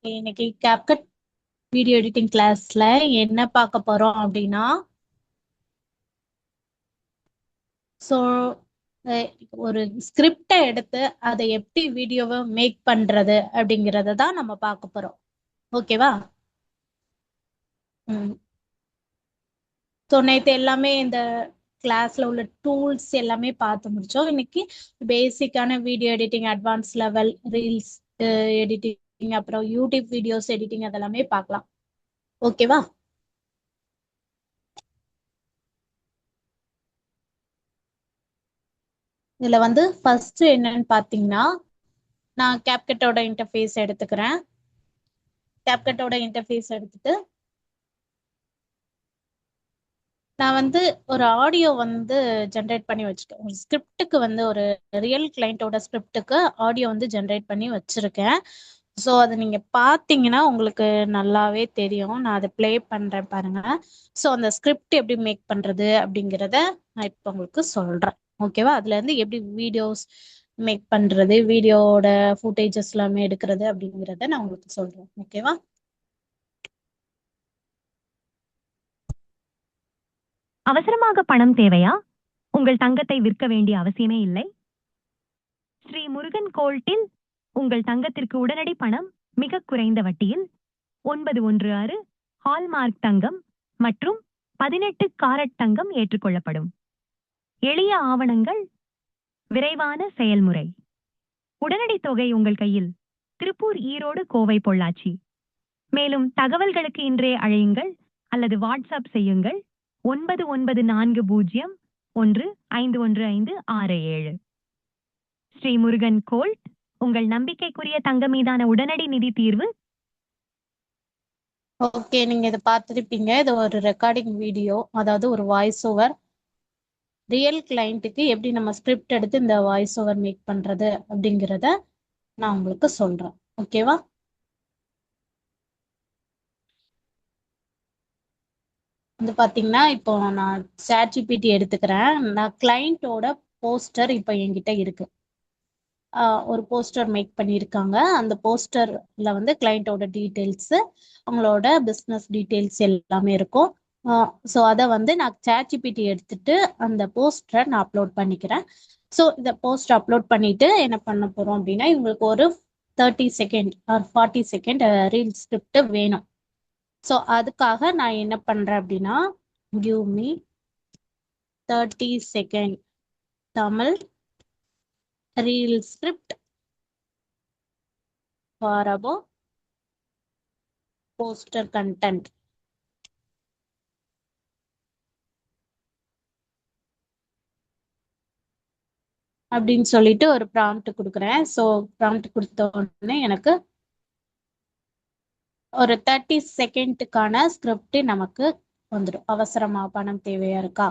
இன்னைக்கு CapCut video editing கிளாஸ்ல என்ன பார்க்க போறோம் அப்படின்னா, ஸோ ஒரு ஸ்கிரிப்டை எடுத்து அதை எப்படி வீடியோவை மேக் பண்றது அப்படிங்கறத தான் நம்ம பார்க்க போறோம். ஓகேவா? ஸோ நேற்று எல்லாமே இந்த கிளாஸ்ல உள்ள டூல்ஸ் எல்லாமே பார்த்து முடிச்சோம். இன்னைக்கு பேசிக்கான video editing, advance level, reels editing, அப்புறம் யூடியூப் வீடியோஸ் எடிட்டிங் அதெல்லாமே பார்க்கலாம். ஓகேவா? இதுல வந்து ஃபர்ஸ்ட் என்னன்னு பாத்தீங்கன்னா, நான் கேப்கட்டோட இன்டர்ஃபேஸ் எடுத்துக்கிறேன். கேப்கட்டோட இன்டர்ஃபேஸ் எடுத்துட்டு நான் வந்து ஒரு ஆடியோ வந்து ஜென்ரேட் பண்ணி வச்சிருக்கேன். ஒரு ஸ்கிரிப்டுக்கு வந்து ஒரு ரியல் கிளைண்ட்டோட ஸ்கிரிப்டுக்கு ஆடியோ வந்து ஜென்ரேட் பண்ணி வச்சிருக்கேன். ஸோ அதை நீங்க பார்த்தீங்கன்னா உங்களுக்கு நல்லாவே தெரியும். நான் அதை ப்ளே பண்றேன் பாருங்க. ஸோ அந்த ஸ்கிரிப்ட் எப்படி மேக் பண்றது அப்படிங்கிறத நான் இப்போ உங்களுக்கு சொல்றேன். ஓகேவா? அதுல இருந்து எப்படி வீடியோஸ் மேக் பண்றது, வீடியோட ஃபுட்டேஜஸ் எல்லாமே எடுக்கிறது அப்படிங்கிறத நான் உங்களுக்கு சொல்றேன். ஓகேவா? அவசரமாக பணம் தேவையா? உங்கள் தங்கத்தை விற்க வேண்டிய அவசியமே இல்லை. ஸ்ரீ முருகன் கோல்ட்டில் உங்கள் தங்கத்திற்கு உடனடி பணம் மிக குறைந்த வட்டியில் 916 ஹால்மார்க் தங்கம் மற்றும் 18 காரட் தங்கம் ஏற்றுக்கொள்ளப்படும். எளிய ஆவணங்கள், விரைவான செயல்முறை. உடனடி தொகை உங்கள் கையில். திருப்பூர், ஈரோடு, கோவை, பொள்ளாச்சி. மேலும் தகவல்களுக்கு இன்றே அழையுங்கள் அல்லது வாட்ஸ்அப் செய்யுங்கள் 9940151567. ஸ்ரீ முருகன் கோல்ட், உங்கள் நம்பிக்கைக்குரிய தங்கம் மீதான உடனடி நிதி தீர்வு. ஓகே, நீங்க இதை பார்த்துருப்பீங்க. இது ஒரு ரெக்கார்டிங் வீடியோ, அதாவது ஒரு வாய்ஸ் ஓவர். ரியல் கிளைண்ட்டுக்கு எப்படி நம்ம ஸ்கிரிப்ட் எடுத்து இந்த வாய்ஸ் ஓவர் மேக் பண்றது அப்படிங்கிறத நான் உங்களுக்கு சொல்றேன். ஓகேவா? வந்து பாத்தீங்கன்னா, இப்போ நான் ChatGPT எடுத்துக்கிறேன். நான் கிளைண்ட்டோட போஸ்டர் இப்போ என்கிட்ட இருக்கு. ஒரு போஸ்டர் மேக் பண்ணியிருக்காங்க. அந்த போஸ்டர்ல வந்து கிளைண்ட்டோட டீட்டெயில்ஸ், அவங்களோட பிஸ்னஸ் டீட்டெயில்ஸ் எல்லாமே இருக்கும். ஸோ அதை வந்து நான் ChatGPT எடுத்துட்டு அந்த போஸ்டரை நான் அப்லோட் பண்ணிக்கிறேன். ஸோ இந்த போஸ்ட் அப்லோட் பண்ணிட்டு என்ன பண்ண போறோம் அப்படின்னா, இவங்களுக்கு ஒரு 30 second or 40 second reel script வேணும். ஸோ அதுக்காக நான் என்ன பண்றேன் அப்படின்னா, give me 30 second Tamil reel script for about poster content அப்படின்னு சொல்லிட்டு ஒரு ப்ராம்ப்ட் கொடுக்குறேன். ஸோ ப்ராம்ப்ட் கொடுத்த உடனே எனக்கு ஒரு 30 செகண்டுக்கான ஸ்கிரிப்ட் நமக்கு வந்துடும். அவசரமா பணம் தேவையா இருக்கா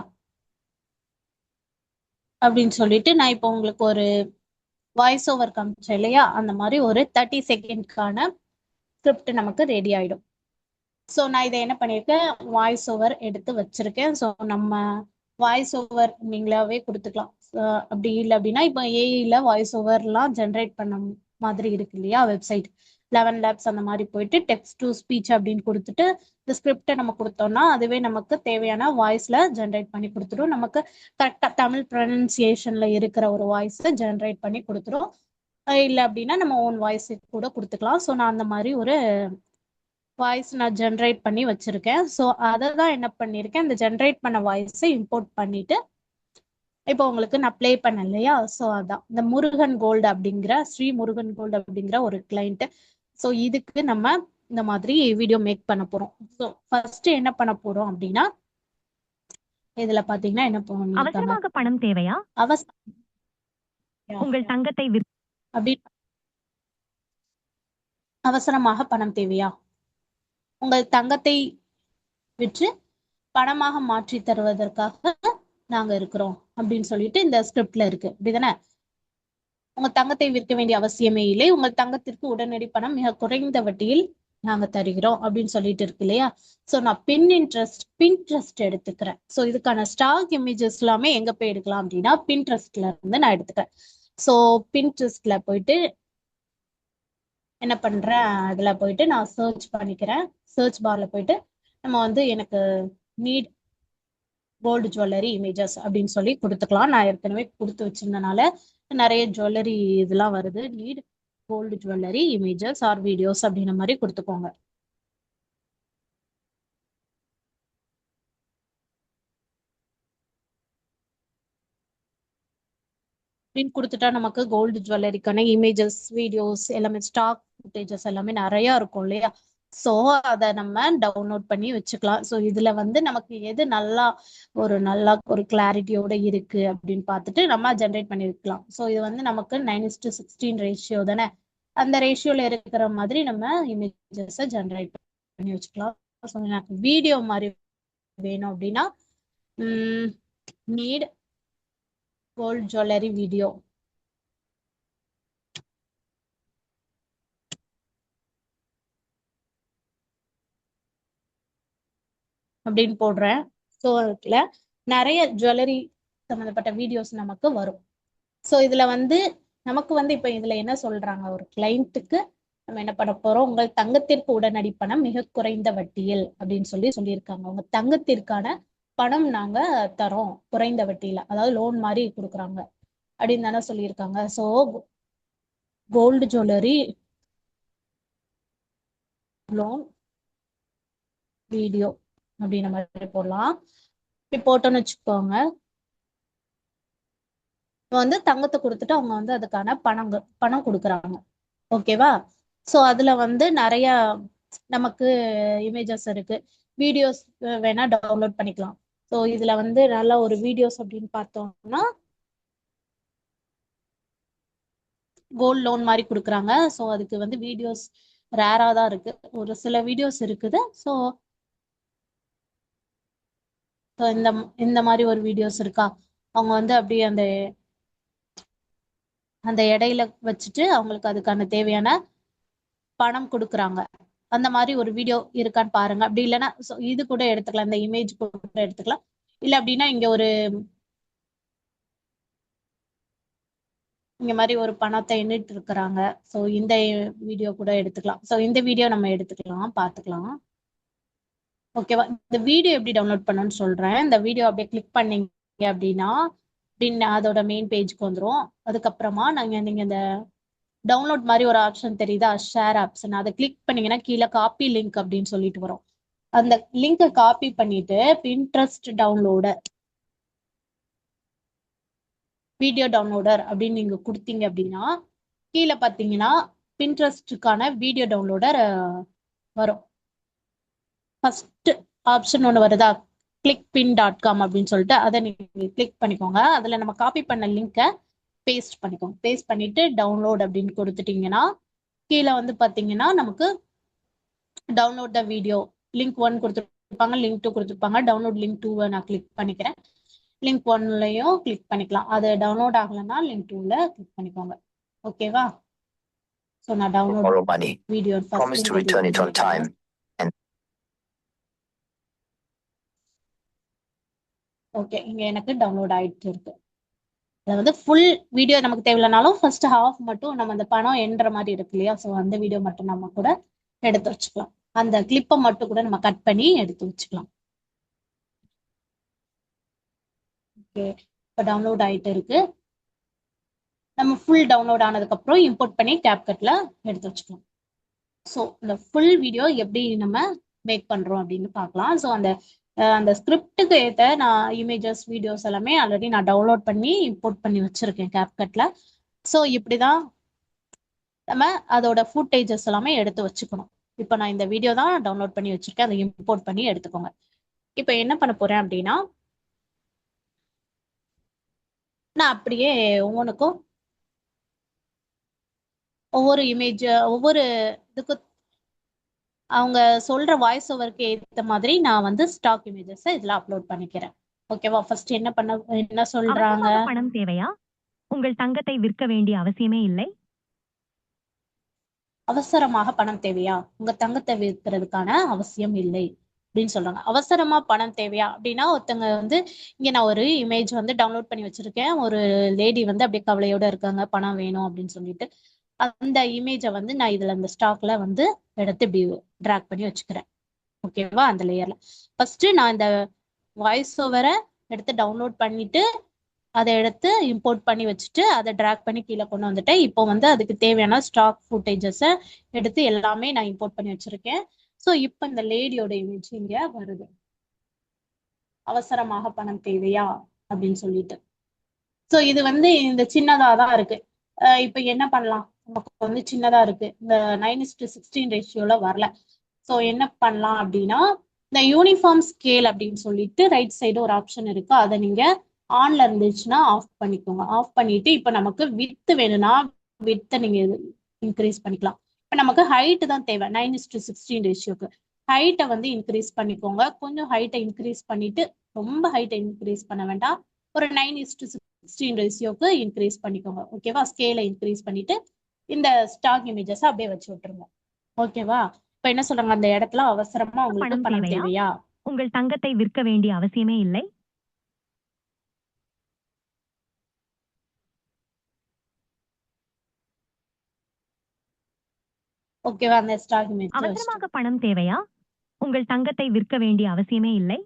அப்படின்னு சொல்லிட்டு நான் இப்போ உங்களுக்கு ஒரு வாய்ஸ் ஓவர் காமிச்சேன் இல்லையா, அந்த மாதிரி ஒரு 30 செகண்ட்கான ஸ்கிரிப்ட் நமக்கு ரெடி ஆயிடும். ஸோ நான் இதை என்ன பண்ணியிருக்கேன், வாய்ஸ் ஓவர் எடுத்து வச்சிருக்கேன். ஸோ நம்ம வாய்ஸ் ஓவர் நீங்களாவே கொடுத்துக்கலாம். அப்படி இல்லை அப்படின்னா இப்போ ஏஐல வாய்ஸ் ஓவர்லாம் ஜென்ரேட் பண்ண மாதிரி இருக்கு இல்லையா, வெப்சைட் 11 லேப்ஸ் அந்த மாதிரி போயிட்டு டெக்ஸ்ட் டு ஸ்பீச் அப்படின்னு கொடுத்துட்டு இந்த ஸ்கிரிப்டை நம்ம கொடுத்தோம்னா அதுவே நமக்கு தேவையான வாய்ஸ்ல ஜென்ரேட் பண்ணி கொடுத்துரும். நமக்கு கரெக்டாக தமிழ் ப்ரொனன்சியேஷன்ல இருக்கிற ஒரு வாய்ஸை ஜென்ரேட் பண்ணி கொடுத்துரும். இல்லை அப்படின்னா நம்ம ஓன் வாய்ஸ் கூட கொடுத்துக்கலாம். ஸோ நான் அந்த மாதிரி ஒரு வாய்ஸ் நான் ஜென்ரேட் பண்ணி வச்சிருக்கேன். ஸோ அதை தான் என்ன பண்ணியிருக்கேன், இந்த ஜென்ரேட் பண்ண வாய்ஸை இம்போர்ட் பண்ணிட்டு இப்போ உங்களுக்கு நான் ப்ளே பண்ணேன் இல்லையா. ஸோ அதான் இந்த முருகன் கோல்டு அப்படிங்கிற ஸ்ரீ முருகன் கோல்டு அப்படிங்கிற ஒரு கிளைண்ட். ஸோ இதுக்கு நம்ம இந்த மாதிரி வீடியோ மேக் பண்ண போறோம். ஸோ ஃபர்ஸ்ட் என்ன பண்ண போறோம் அப்படின்னா, இதுல பாத்தீங்கன்னா என்ன பண்ணுவாங்க, அவசரமாக பணம் தேவையா? உங்கள் தங்கத்தை அப்படி அவசரமாக பணம் தேவையா, உங்கள் தங்கத்தை விற்று பணமாக மாற்றி தருவதற்காக நாங்க இருக்கிறோம் அப்படின்னு சொல்லிட்டு இந்த ஸ்கிரிப்ட்ல இருக்கு. அப்படிதானே? உங்க தங்கத்தை விற்க வேண்டிய அவசியமே இல்லை, உங்கள் தங்கத்திற்கு உடனடி பணம் மிக குறைந்த வட்டியில் நாங்க தருகிறோம் அப்படின்னு சொல்லிட்டு இருக்கு இல்லையா. ஸோ நான் பின்ட்ரெஸ்ட் எடுத்துக்கிறேன். ஸோ இதுக்கான ஸ்டாக் இமேஜஸ் எல்லாமே எங்க போய் எடுக்கலாம் அப்படின்னா பின்ட்ரெஸ்ட்ல இருந்து நான் எடுத்துக்கிறேன். ஸோ பின்ட்ரெஸ்ட்ல போயிட்டு என்ன பண்றேன், அதுல போயிட்டு நான் சர்ச் பண்ணிக்கிறேன். சர்ச் பார்ல போயிட்டு நம்ம வந்து எனக்கு நீட் கோல்டு ஜுவல்லரி இமேஜஸ் அப்படின்னு சொல்லி கொடுத்துக்கலாம். நான் ஏற்கனவே கொடுத்து வச்சிருந்தனால நிறைய ஜுவல்லரி இதெல்லாம் வருது. Need gold jewellery images or videos அப்படின்ற மாதிரி கொடுத்துக்கோங்க. அப்படின்னு கொடுத்துட்டா நமக்கு கோல்டு ஜுவல்லரிக்கான இமேஜஸ், வீடியோஸ் எல்லாமே, ஸ்டாக் ஃபுட்டேஜஸ் எல்லாமே நிறைய இருக்கும் இல்லையா? ஸோ அதை நம்ம டவுன்லோட் பண்ணி வச்சுக்கலாம். ஸோ இதுல வந்து நமக்கு எது நல்லா ஒரு கிளாரிட்டியோட இருக்கு அப்படின்னு பார்த்துட்டு நம்ம ஜென்ரேட் பண்ணி வைக்கலாம். ஸோ இது வந்து நமக்கு 9:16 ரேஷியோ தானே, அந்த ரேஷியோல இருக்கிற மாதிரி நம்ம இமேஜஸை ஜென்ரேட் பண்ணி வச்சுக்கலாம். ஸோ எனக்கு வீடியோ மாதிரி வேணும் அப்படின்னா நீட் கோல்ட் ஜுவல்லரி வீடியோ அப்படின்னு போடுறேன். ஸோ இதுல நிறைய ஜுவல்லரி சம்மந்தப்பட்ட வீடியோஸ் நமக்கு வரும். ஸோ இதுல வந்து நமக்கு வந்து இப்ப இதுல என்ன சொல்றாங்க, ஒரு கிளைண்ட்டுக்கு நம்ம என்ன பண்ண போறோம், உங்கள் தங்கத்திற்கு உடனடி பணம் மிக குறைந்த வட்டியில் அப்படின்னு சொல்லியிருக்காங்க. உங்க தங்கத்திற்கான பணம் நாங்க தரோம் குறைந்த வட்டியில, அதாவது லோன் மாதிரி கொடுக்குறாங்க அப்படின்னு தானே சொல்லியிருக்காங்க. So gold jewellery loan video அப்படின்ற மாதிரி போடலாம். இப்படி போட்டோன்னு வச்சுக்கோங்க, வந்து தங்கத்தை கொடுத்துட்டு அவங்க வந்து அதுக்கான பணம் கொடுக்குறாங்க. ஓகேவா? ஸோ அதுல வந்து நிறைய நமக்கு இமேஜஸ் இருக்கு, வீடியோஸ் வேணா டவுன்லோட் பண்ணிக்கலாம். ஸோ இதுல வந்து நல்ல ஒரு வீடியோஸ் அப்படின்னு பார்த்தோம்னா கோல்ட் லோன் மாதிரி கொடுக்குறாங்க. ஸோ அதுக்கு வந்து வீடியோஸ் ரேரா தான் இருக்கு, ஒரு சில வீடியோஸ் இருக்குது. ஸோ இந்த இந்த மாதிரி ஒரு வீடியோஸ் இருக்கா, அவங்க வந்து அப்படியே அந்த அந்த இடையில வச்சுட்டு அவங்களுக்கு அதுக்கான தேவையான பணம் கொடுக்குறாங்க. அந்த மாதிரி ஒரு வீடியோ இருக்கான்னு பாருங்க. அப்படி இல்லைன்னா இது கூட எடுத்துக்கலாம், இந்த இமேஜ் கூட எடுத்துக்கலாம். இல்ல அப்படின்னா இங்க மாதிரி ஒரு பணத்தை எண்ணிட்டு இருக்கிறாங்க. ஸோ இந்த வீடியோ கூட எடுத்துக்கலாம். ஸோ இந்த வீடியோ நம்ம எடுத்துக்கலாம், பார்த்துக்கலாம். ஓகேவா? இந்த வீடியோ எப்படி டவுன்லோட் பண்ணணும்னு சொல்றேன். இந்த வீடியோ அப்படியே கிளிக் பண்ணீங்க அப்படின்னா அதோட மெயின் பேஜ்க்கு வந்துடும். அதுக்கப்புறமா நீங்க இந்த டவுன்லோட் மாதிரி ஒரு ஆப்ஷன் தெரியுதா, ஷேர் ஆப்ஷன், அதை கிளிக் பண்ணீங்கன்னா கீழே காப்பி லிங்க் அப்படின்னு சொல்லிட்டு வரும். அந்த லிங்கை காப்பி பண்ணிட்டு பின்ட்ரெஸ்ட் டவுன்லோடர் வீடியோ டவுன்லோடர் அப்படின்னு நீங்க கொடுத்தீங்க அப்படின்னா கீழே பார்த்தீங்கன்னா பின்ட்ரெஸ்டுக்கான வீடியோ டவுன்லோடர் வரும். ஃபர்ஸ்ட் ஆப்ஷன் ஒன்று வருதா, clickpin.com அப்படின்னு சொல்லிட்டு, அதை நீங்க கிளிக் பண்ணிக்கோங்க. அதுல நம்ம காப்பி பண்ண லிங்கை பேஸ்ட் பண்ணிக்கோங்க. பேஸ்ட் பண்ணிட்டு டவுன்லோட் அப்படின்னு கொடுத்துட்டீங்கன்னா கீழே வந்து பாத்தீங்கன்னா நமக்கு டவுன்லோட் த வீடியோ லிங்க் 1 கொடுத்துருப்பாங்க, லிங்க் 2 கொடுத்துருப்பாங்க. டவுன்லோட் லிங்க் 2 நான் கிளிக் பண்ணிக்கிறேன். லிங்க் 1லயும் கிளிக் பண்ணிக்கலாம். அது டவுன்லோட் ஆகலைன்னா லிங்க் 2ல கிளிக் பண்ணிக்கோங்க. ஓகேவா? ஸோ நான் டவுன்லோட் வீடியோ ஓகே, இங்க எனக்கு டவுன்லோட் ஆயிட்டு இருக்கு. அது வந்து ஃபுல் வீடியோ நமக்கு தேவையில்லைனாலும் ஃபர்ஸ்ட் ஹாஃப் மட்டும் நம்ம அந்த பணம் எண்ற மாதிரி இருக்கு இல்லையா, ஸோ அந்த வீடியோ மட்டும் நம்ம கூட எடுத்து வச்சுக்கலாம். அந்த கிளிப்பை மட்டும் கூட நம்ம கட் பண்ணி எடுத்து வச்சுக்கலாம். ஓகே, இப்போ டவுன்லோட் ஆயிட்டு இருக்கு. நம்ம ஃபுல் டவுன்லோட் ஆனதுக்கு அப்புறம் இம்போர்ட் பண்ணி கேப்கட்ல எடுத்து வச்சுக்கலாம். ஸோ இந்த ஃபுல் வீடியோ எப்படி நம்ம மேக் பண்றோம் அப்படின்னு பார்க்கலாம். ஸோ அந்த ஸ்கிரிப்டுக்கு ஏற்ற நான் இமேஜஸ், வீடியோஸ் எல்லாமே ஆல்ரெடி நான் டவுன்லோட் பண்ணி இம்போர்ட் பண்ணி வச்சிருக்கேன் கேப்கட்ல. ஸோ இப்படிதான் நம்ம அதோட ஃபுட்டேஜஸ் எல்லாமே எடுத்து வச்சுக்கணும். இப்போ நான் இந்த வீடியோ தான் டவுன்லோட் பண்ணி வச்சிருக்கேன், அதை இம்போர்ட் பண்ணி எடுத்துக்கோங்க. இப்போ என்ன பண்ண போறேன் அப்படின்னா நான் அப்படியே ஒவ்வொரு இமேஜ், ஒவ்வொரு இதுக்கு அவங்க சொல்ற வாய்ஸ் ஓவருக்கு ஏத்த மாதிரி நான் வந்து ஸ்டாக் இமேஜஸ் இதுல அப்லோட் பண்ணிக்கிறேன். ஓகேவா? ஃபர்ஸ்ட் என்ன சொல்றாங்க, அவசரமாக பணம் தேவையா? உங்கள் தங்கத்தை விற்க வேண்டிய அவசியமே இல்லை. அவசரமாக பணம் தேவையா, உங்க தங்கத்தை விற்கிறதுக்கான அவசியம் இல்லை அப்படின்னு சொல்றாங்க. அவசரமா பணம் தேவையா அப்படின்னா ஒருத்தங்க வந்து இங்க நான் ஒரு இமேஜ் வந்து டவுன்லோட் பண்ணி வச்சிருக்கேன். ஒரு லேடி வந்து அப்படியே கவலையோட இருக்காங்க, பணம் வேணும் அப்படின்னு சொல்லிட்டு. அந்த இமேஜை வந்து நான் இதுல இந்த ஸ்டாக்ல வந்து எடுத்து இப்படி ட்ராக் பண்ணி வச்சுக்கிறேன். ஓகேவா? அந்த லேயர்ல ஃபர்ஸ்ட் நான் இந்த வாய்ஸ் ஓவரை எடுத்து டவுன்லோட் பண்ணிட்டு அதை எடுத்து இம்போர்ட் பண்ணி வச்சுட்டு அதை ட்ராக் பண்ணி கீழே கொண்டு வந்துட்டேன். இப்போ வந்து அதுக்கு தேவையான ஸ்டாக் ஃபுட்டேஜஸை எடுத்து எல்லாமே நான் இம்போர்ட் பண்ணி வச்சிருக்கேன். ஸோ இப்போ இந்த லேடியோட இமேஜ் இங்க வருது. அவசரமாக பணம் தேவையா அப்படின்னு சொல்லிட்டு. ஸோ இது வந்து இந்த சின்னதா தான் இருக்கு. இப்போ என்ன பண்ணலாம்? நமக்கு வந்து சின்னதா இருக்கு, இந்த 9:16 ரேஷியோல வரல. ஸோ என்ன பண்ணலாம் அப்படின்னா, இந்த யூனிஃபார்ம் ஸ்கேல் அப்படின்னு சொல்லிட்டு ரைட் சைடு ஒரு ஆப்ஷன் இருக்கு. அதை நீங்க ஆன்ல இருந்துச்சுன்னா ஆஃப் பண்ணிக்கோங்க. ஆஃப் பண்ணிட்டு இப்போ நமக்கு வித்து வேணும்னா வித்தை நீங்க இன்க்ரீஸ் பண்ணிக்கலாம். இப்போ நமக்கு ஹைட் தான் தேவை 9:16 ரேஷியோக்கு. ஹைட்டை வந்து இன்க்ரீஸ் பண்ணிக்கோங்க. கொஞ்சம் ஹைட்டை இன்க்ரீஸ் பண்ணிட்டு, ரொம்ப ஹைட்டை இன்க்ரீஸ் பண்ண வேண்டாம், ஒரு 9:16 ரேஷியோக்கு இன்க்ரீஸ் பண்ணிக்கோங்க. ஓகேவா? ஸ்கேலை இன்க்ரீஸ் பண்ணிட்டு இந்த ஸ்டாக் இமேஜஸ் அப்படியே வச்சு விட்டுருங்க. ஓகேவா? இப்ப என்ன சொல்றாங்க, அந்த இடத்துல அவசரமா உங்களுக்கு பணம் பணம் தேவையா? தேவையா? உங்கள் தங்கத்தை விற்க வேண்டிய அவசியமே இல்லை. ஓகேவா? அந்த ஸ்டாக் இமேஜ் வச்சுட்டு அவசரமாக பணம் தேவையா? உங்கள் தங்கத்தை விற்க வேண்டிய அவசியமே இல்லை.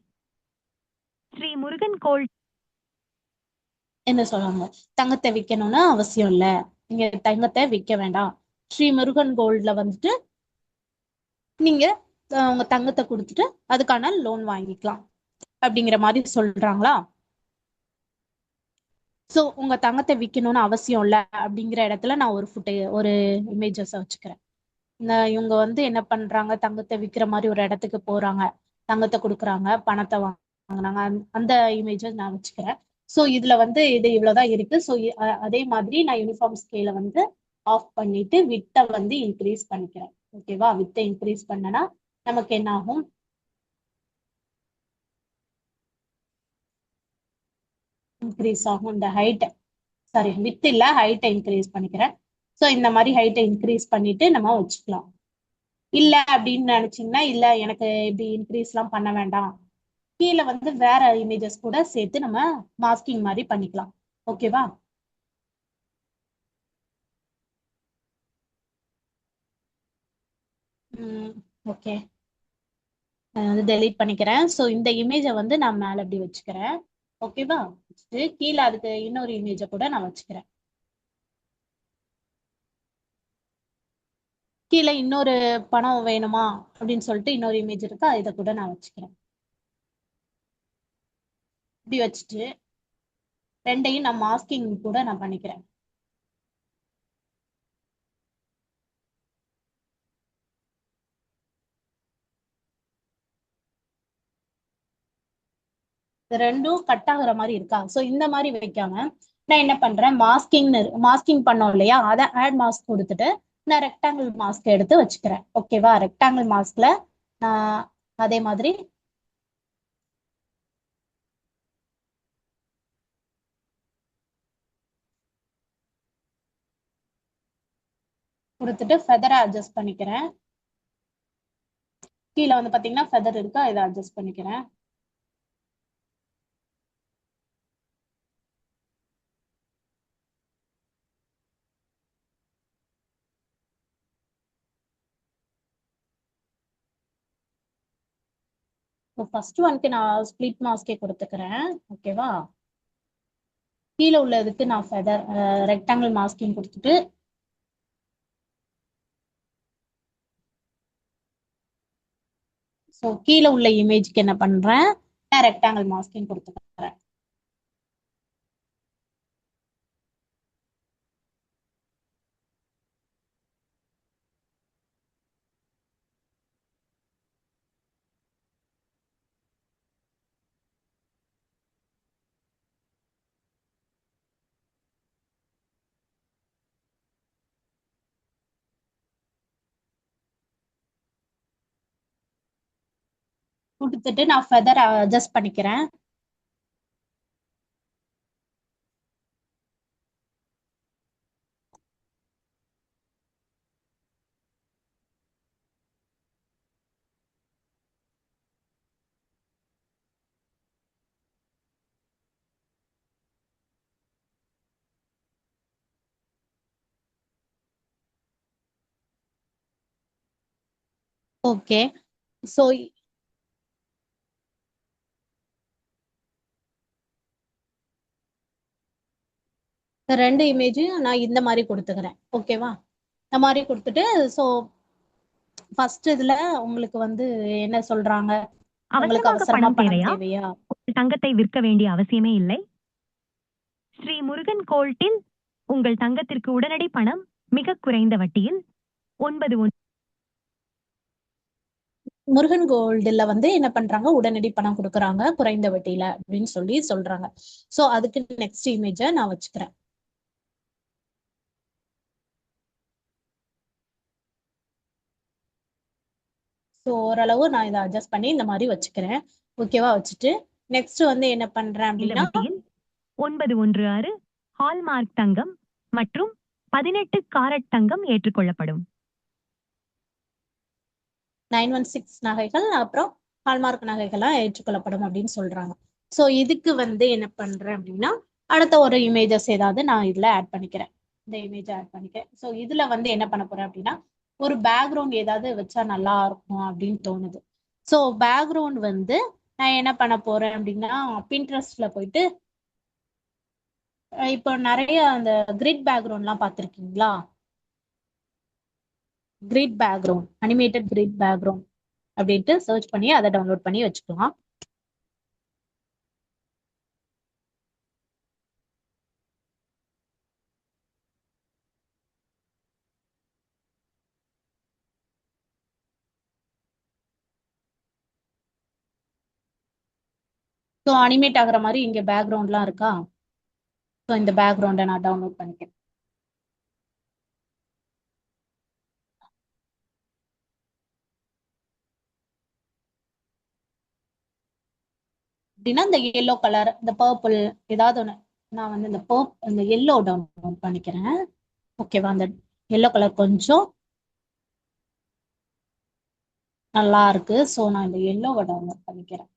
ஸ்ரீ முருகன் கோல்ட் என்ன சொல்றாங்க, தங்கத்தை விற்கணும்னு அவசியம் இல்ல, நீங்க தங்கத்தை விற்க வேண்டாம், ஸ்ரீ முருகன் கோல்ட்ல வந்துட்டு நீங்க உங்க தங்கத்தை கொடுத்துட்டு அதுக்கான லோன் வாங்கிக்கலாம் அப்படிங்கிற மாதிரி சொல்றாங்களா? சோ உங்க தங்கத்தை விற்கணும்னு அவசியம் இல்ல அப்படிங்கிற இடத்துல நான் ஒரு இமேஜஸ் வச்சுக்கிறேன். இவங்க வந்து என்ன பண்றாங்க, தங்கத்தை விற்கிற மாதிரி ஒரு இடத்துக்கு போறாங்க, தங்கத்தை கொடுக்குறாங்க, பணத்தை வாங்குறாங்க. அந்த இமேஜை நான் வச்சுக்கிறேன். ஸோ இதுல வந்து இது இவ்வளவுதான் இருக்கு. ஸோ அதே மாதிரி நான் யூனிஃபார்ம் ஸ்கேல வந்து ஆஃப் பண்ணிட்டு வித்தை வந்து இன்க்ரீஸ் பண்ணிக்கிறேன். ஓகேவா? வித்தை இன்க்ரீஸ் பண்ணனா நமக்கு என்ன ஆகும்? இன்க்ரீஸ் ஆகும். இந்த ஹைட், சாரி வித் இல்ல, ஹைட்டை இன்க்ரீஸ் பண்ணிக்கிறேன். ஸோ இந்த மாதிரி ஹைட்டை இன்க்ரீஸ் பண்ணிட்டு நம்ம வச்சுக்கலாம். இல்ல அப்படின்னு நினைச்சீங்கன்னா, இல்ல எனக்கு இப்படி இன்க்ரீஸ் எல்லாம் பண்ண வேண்டாம், கீழே வந்து வேற இமேஜஸ் கூட சேர்த்து நம்ம மாஸ்கிங் மாதிரி பண்ணிக்கலாம். ஓகேவா? ஓகே, நான் வந்து டெலீட் பண்ணிக்கிறேன். ஸோ இந்த இமேஜை வந்து நான் மேல இப்படி வச்சுக்கிறேன். ஓகேவா? வச்சுட்டு கீழே அதுக்கு இன்னொரு இமேஜை கூட நான் வச்சுக்கிறேன். கீழே இன்னொரு பணம் வேணுமா அப்படின்னு சொல்லிட்டு இன்னொரு இமேஜ் இருக்கு, இதை கூட நான் வச்சுக்கிறேன். இப்படி வச்சுட்டு ரெண்டையும் நான் மாஸ்கிங் கூட நான் பண்ணிக்கிறேன். இது ரெண்டும் கட் ஆகுற மாதிரி இருக்கா? ஸோ இந்த மாதிரி வைக்காம நான் என்ன பண்றேன், மாஸ்கிங் பண்ணோம் இல்லையா, அதை ஆட் மாஸ்க் கொடுத்துட்டு நான் ரெக்டாங்கிள் மாஸ்க் எடுத்து வச்சுக்கிறேன். ஓகேவா? ரெக்டாங்கிள் மாஸ்க்ல நான் அதே மாதிரி கொடுத்துட்டு ஃபெதரை அட்ஜஸ்ட் பண்ணிக்கிறேன். கீழே வந்து பாத்தீங்கன்னா ஃபெதர் இருக்கா, இதை அட்ஜஸ்ட் பண்ணிக்கிறேன். ஃபர்ஸ்ட் ஒன்க்கு நான் ஸ்பிளிட் மாஸ்கே கொடுத்துக்கிறேன். ஓகேவா? கீழே உள்ளதுக்கு நான் ஃபெதர் ரெக்டாங்கிள் மாஸ்கிங் கொடுத்துட்டு ஸோ கீழே உள்ள இமேஜ்க்கு என்ன பண்றேன், நான் ரெக்டாங்கிள் மாஸ்கிங் கொடுத்துக்கிறேன். கொடுத்துட்டு நான் ஃபெதர் அட்ஜஸ்ட் பண்ணிக்கிறேன். ஓகே. ஸோ ரெண்டு இமேஜையும் நான் இந்த மாதிரி கொடுத்துக்கிறேன். ஓகேவா? இந்த மாதிரி கொடுத்துட்டு ஸோ ஃபர்ஸ்ட் இதுல உங்களுக்கு வந்து என்ன சொல்றாங்க, உங்களுக்கு அவசரமாக அவசரமா பணம் பணம் தேவையா? தேவையா? உங்கள் தங்கத்தை விற்க வேண்டிய அவசியமே இல்லை. ஸ்ரீ முருகன் கோல்ட்டில் உங்கள் தங்கத்திற்கு உடனடி பணம் மிக குறைந்த வட்டியில் 9 முருகன் கோல்டுல வந்து என்ன பண்றாங்க, உடனடி பணம் கொடுக்குறாங்க குறைந்த வட்டியில அப்படின்னு சொல்லி சொல்றாங்க. ஸோ அதுக்கு நெக்ஸ்ட் இமேஜை நான் வச்சுக்கிறேன். ஸோ ஓரளவு நான் இதை அட்ஜஸ்ட் பண்ணி இந்த மாதிரி வச்சுக்கிறேன். ஓகேவா? வச்சுட்டு நெக்ஸ்ட் வந்து என்ன பண்றேன் இந்த அப்படின்னா, வட்டியில் 916 ஹால்மார்க் தங்கம் மற்றும் 18 காரட் தங்கம் ஏற்றுக்கொள்ளப்படும். 916 நகைகள் அப்புறம் ஹால்மார்க் நகைகள்லாம் ஏற்றுக்கொள்ளப்படும் அப்படின்னு சொல்றாங்க. ஸோ இதுக்கு வந்து என்ன பண்றேன் அப்படின்னா, அடுத்த ஒரு இமேஜஸ் ஏதாவது நான் இதுல ஆட் பண்ணிக்கிறேன். இந்த இமேஜ் ஆட் பண்ணிக்கிறேன். ஸோ இதுல வந்து என்ன பண்ண போறேன் அப்படின்னா, ஒரு பேக்ரவுண்ட் ஏதாவது வச்சா நல்லா இருக்கும் அப்படின்னு தோணுது. ஸோ பேக்ரவுண்ட் வந்து நான் என்ன பண்ண போறேன் அப்படின்னா, பின்ட்ரெஸ்ட்ல போயிட்டு இப்போ நிறைய அந்த கிரிட் பேக்ரவுண்ட்லாம் பார்த்துருக்கீங்களா? Grid background, animated grid background அப்படின்ட்டு சர்ச் பண்ணி அதை டவுன்லோட் பண்ணி வச்சுக்கலாம். ஸோ அனிமேட் ஆகுற மாதிரி இங்க பேக்ரவுண்ட்லாம் இருக்கா? ஸோ இந்த பேக்ரவுண்டை நான் டவுன்லோட் பண்ணிக்கிறேன். அப்படின்னா இந்த எல்லோ கலர், இந்த பர்பிள் ஏதாவது ஒன்று நான் வந்து இந்த எல்லோ டவுன்லோட் பண்ணிக்கிறேன். ஓகேவா? அந்த எல்லோ கலர் கொஞ்சம் நல்லா இருக்கு. ஸோ நான் இந்த எல்லோவை டவுன்லோட் பண்ணிக்கிறேன்.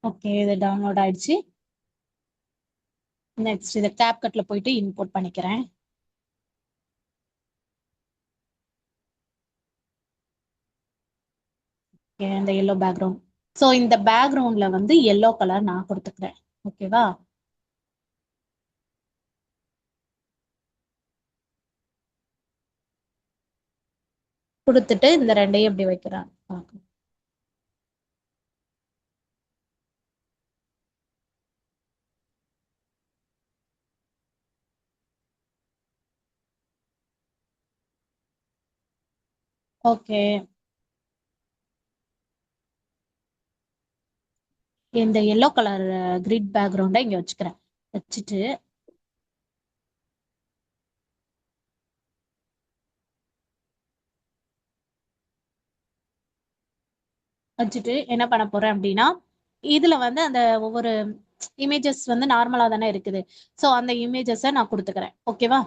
ஓகே, இது டவுன்லோட் ஆயிடுச்சு. நெக்ஸ்ட் இதை கேப்கட்ல போயிட்டு இம்போர்ட் பண்ணிக்கிறேன். இந்த எல்லோ பேக்ரவுண்ட். ஸோ இந்த பேக்ரவுண்ட்ல வந்து எல்லோ கலர் நான் கொடுத்துக்கிறேன். ஓகேவா? கொடுத்துட்டு இந்த ரெண்டையும் எப்படி வைக்கிறேன் பார்க்கலாம். ஓகே, இந்த எல்லோ கலர் கிரிட் பேக்ரவுண்டை இங்க வச்சுக்கிறேன். வச்சுட்டு என்ன பண்ண போறேன் அப்படின்னா, இதுல வந்து அந்த ஒவ்வொரு இமேஜஸ் வந்து நார்மலா தானே இருக்குது. ஸோ அந்த இமேஜஸை நான் கொடுத்துக்கிறேன். ஓகேவா?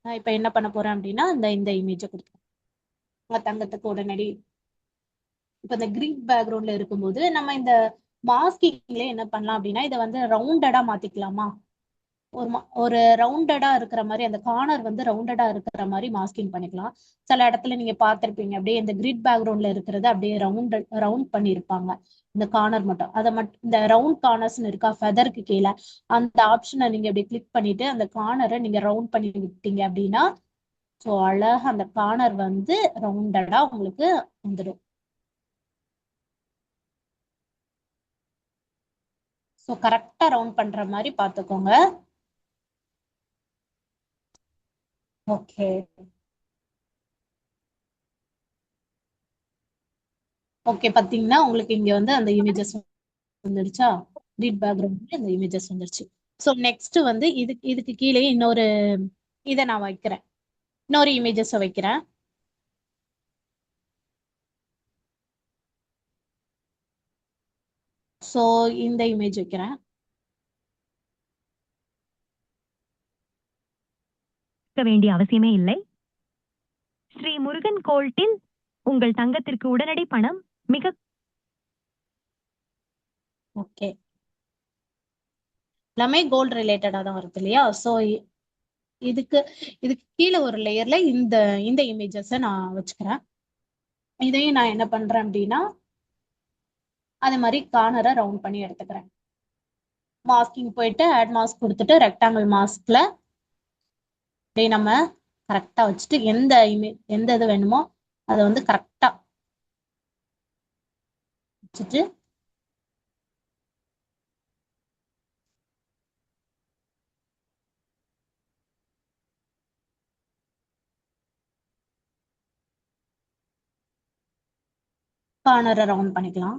நான் இப்ப என்ன பண்ண போறேன் அப்படின்னா, இந்த இமேஜை கொடுத்துக்கிறேன். உங்க தங்கத்துக்கு உடனடி இப்ப இந்த கிரீன் பேக்ரவுண்ட்ல இருக்கும்போது நம்ம இந்த மாஸ்கிங்ல என்ன பண்ணலாம் அப்படின்னா, இதை வந்து ரவுண்டடா மாத்திக்கலாமா? ஒரு ரவுண்டடா இருக்கிற மாதிரி, அந்த கார்னர் வந்து ரவுண்டடா இருக்கிற மாதிரி மாஸ்கிங் பண்ணிக்கலாம். சில இடத்துல நீங்க பார்த்திருப்பீங்க, அப்படியே இந்த கிரிட் பேக்ரவுண்ட்ல இருக்கிறது அப்படியே ரவுண்ட் பண்ணியிருப்பாங்க. இந்த கார்னர் மட்டும், அதை மட்டும் இந்த ரவுண்ட் கார்னர்ஸ்னு இருக்கா ஃபெதருக்கு கீழே, அந்த ஆப்ஷனை நீங்க இப்படி கிளிக் பண்ணிட்டு அந்த கார்னரை நீங்க ரவுண்ட் பண்ணி விட்டீங்க அப்படின்னா, ஸோ அழகா அந்த கார்னர் வந்து ரவுண்டடா உங்களுக்கு வந்துடும். ஸோ கரெக்டா ரவுண்ட் பண்ற மாதிரி பார்த்துக்கோங்க. Okay, okay. பாத்தீங்கன்னா உங்களுக்கு இங்க வந்து அந்த இமேஜஸ் வந்துடுச்சா? ரீட் பேக்ரவுண்ட் இந்த இமேஜஸ் வந்துருச்சு. ஸோ நெக்ஸ்ட் வந்து இதுக்கு கீழே இன்னொரு இதை நான் வைக்கிறேன். இன்னொரு இமேஜஸ் வைக்கிறேன். ஸோ இந்த இமேஜ் வைக்கிறேன். வேண்டிய அவசியமே இல்லை. ஸ்ரீ முருகன் கோல்ட்டில் உங்கள் தங்கத்திற்கு உடனடி பணம் மிக ஓகே, எல்லாமே கோல்டு ரிலேட்டடா தான் வருது இல்லையா? ஸோ இதுக்கு கீழே ஒரு லேயர்ல இந்த இந்த இமேஜஸை நான் வச்சுக்கிறேன். இதையும் நான் என்ன பண்றேன் அப்படின்னா, அது மாதிரி கார்னரை ரவுண்ட் பண்ணி எடுத்துக்கிறேன். மாஸ்கிங் போயிட்டு ஆட் மாஸ்க் கொடுத்துட்டு ரெக்டாங்கிள் மாஸ்க்ல அப்படியே நம்ம கரெக்டா வச்சுட்டு எந்த இது வேணுமோ அதை வந்து கரெக்டா வச்சுட்டு கார்னரை ரவுண்ட் பண்ணிக்கலாம்.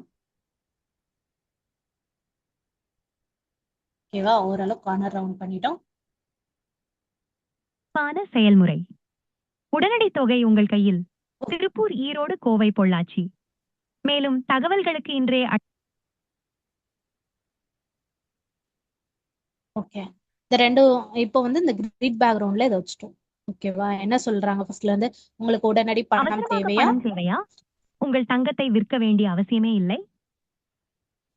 ஓகேவா? ஓரளவு கார்னர் ரவுண்ட் பண்ணிட்டோம். செயல்முறை. உடனடி தொகை உங்கள் கையில். திருப்பூர், ஈரோடு, கோவை, பொள்ளாச்சி. மேலும் தகவல்களுக்கு இன்றைய ஓகே, இந்த ரெண்டும் இப்போ வந்து இந்த கிரிட் பேக்ரவுண்ட்ல இதை வச்சுட்டோம். ஓகேவா? என்ன சொல்றாங்க ஃபர்ஸ்ட்ல இருந்து, உங்களுக்கு உடனடி பணம் தேவையா? உங்கள் தங்கத்தை விற்க வேண்டிய அவசியமே இல்லை.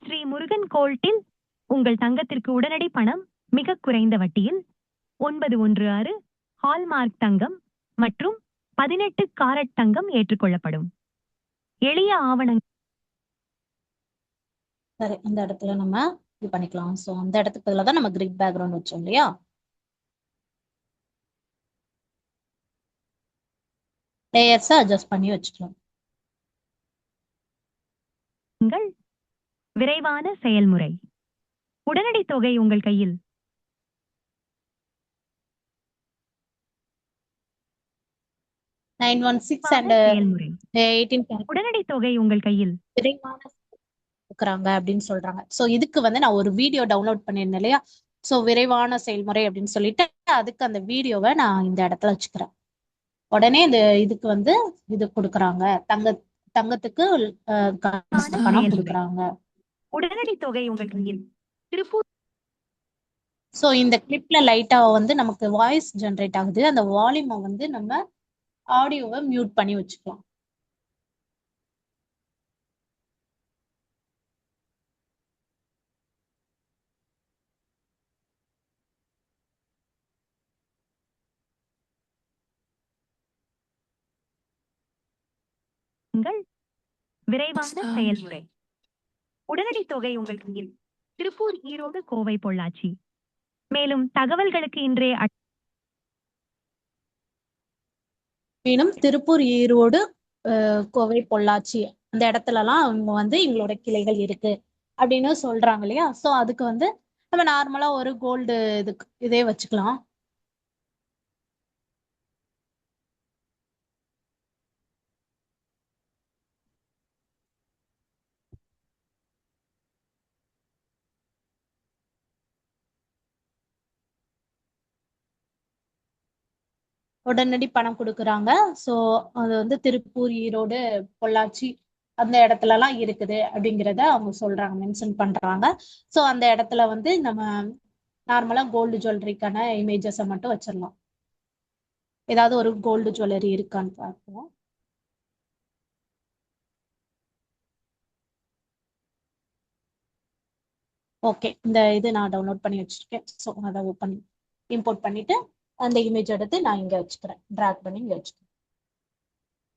ஸ்ரீ முருகன் கோல்ட்டில் உங்கள் தங்கத்திற்கு உடனடி பணம் மிக குறைந்த வட்டியில் 916 ஹால்மார்க் தங்கம் மற்றும் 18 காரட் தங்கம் ஏற்றுக்கொள்ளப்படும். எளிய ஆவணங்கள். சரி, இந்த இடத்துல நம்ம இது பண்ணிக்கலாம். ஸோ அந்த இடத்துக்கு பதிலாக தான் நம்ம கிரிட் பேக்ரவுண்ட் வச்சோம் இல்லையா? லேயர்ஸை அட்ஜஸ்ட் பண்ணி வச்சுக்கலாம். விரைவான செயல்முறை. உடனடி தொகை உங்கள் கையில். 916 and 18 உடனடி தொகை உங்கள் கையில். விரைவான இருக்கிறாங்க அப்படின்னு சொல்றாங்க. ஸோ இதுக்கு வந்து நான் ஒரு வீடியோ டவுன்லோட் பண்ணியிருந்தேன் இல்லையா? ஸோ விரைவான செயல்முறை அப்படின்னு சொல்லிட்டு அதுக்கு அந்த வீடியோவை நான் இந்த இடத்துல வச்சுக்கிறேன். உடனே இதுக்கு வந்து இது கொடுக்குறாங்க, தங்கத்துக்கு பணம் கொடுக்குறாங்க. உடனடி தொகை உங்கள் கையில். திருப்பூர். ஸோ இந்த கிளிப்ல லைட்டா வந்து நமக்கு வாய்ஸ் ஜென்ரேட் ஆகுது. அந்த வால்யூமை வந்து நம்ம ஆடியோவை மியூட் பண்ணி வச்சுக்கலாம். விரைவான செயல்முறை. உடனடி தொகை உங்கள் கையில். திருப்பூர், ஈரோடு, கோவை, பொள்ளாச்சி. மேலும் தகவல்களுக்கு இன்றைய மேலும் திருப்பூர், ஈரோடு, கோவை, பொள்ளாச்சி அந்த இடத்துலலாம் அவங்க வந்து எங்களோட கிளைகள் இருக்கு அப்படின்னு சொல்றாங்க இல்லையா? ஸோ அதுக்கு வந்து நம்ம நார்மலா ஒரு கோல்டு இதே வச்சுக்கலாம். உடனடி பணம் கொடுக்குறாங்க. ஸோ அது வந்து திருப்பூர், ஈரோடு, பொள்ளாச்சி அந்த இடத்துலலாம் இருக்குது அப்படிங்கிறத அவங்க சொல்றாங்க, மென்ஷன் பண்றாங்க. ஸோ அந்த இடத்துல வந்து நம்ம நார்மலா கோல்டு ஜுவல்லரிக்கான இமேஜஸை மட்டும் வச்சிடலாம். ஏதாவது ஒரு கோல்டு ஜுவல்லரி இருக்கான்னு பார்ப்போம். ஓகே, இந்த இது நான் டவுன்லோட் பண்ணி வச்சிருக்கேன். ஸோ அதை ஓப்பன் இம்போர்ட் பண்ணிட்டு அந்த இமேஜ் எடுத்து நான் இங்க வச்சுக்கிறேன், டிராக் பண்ணி இங்க வச்சுக்கிறேன்.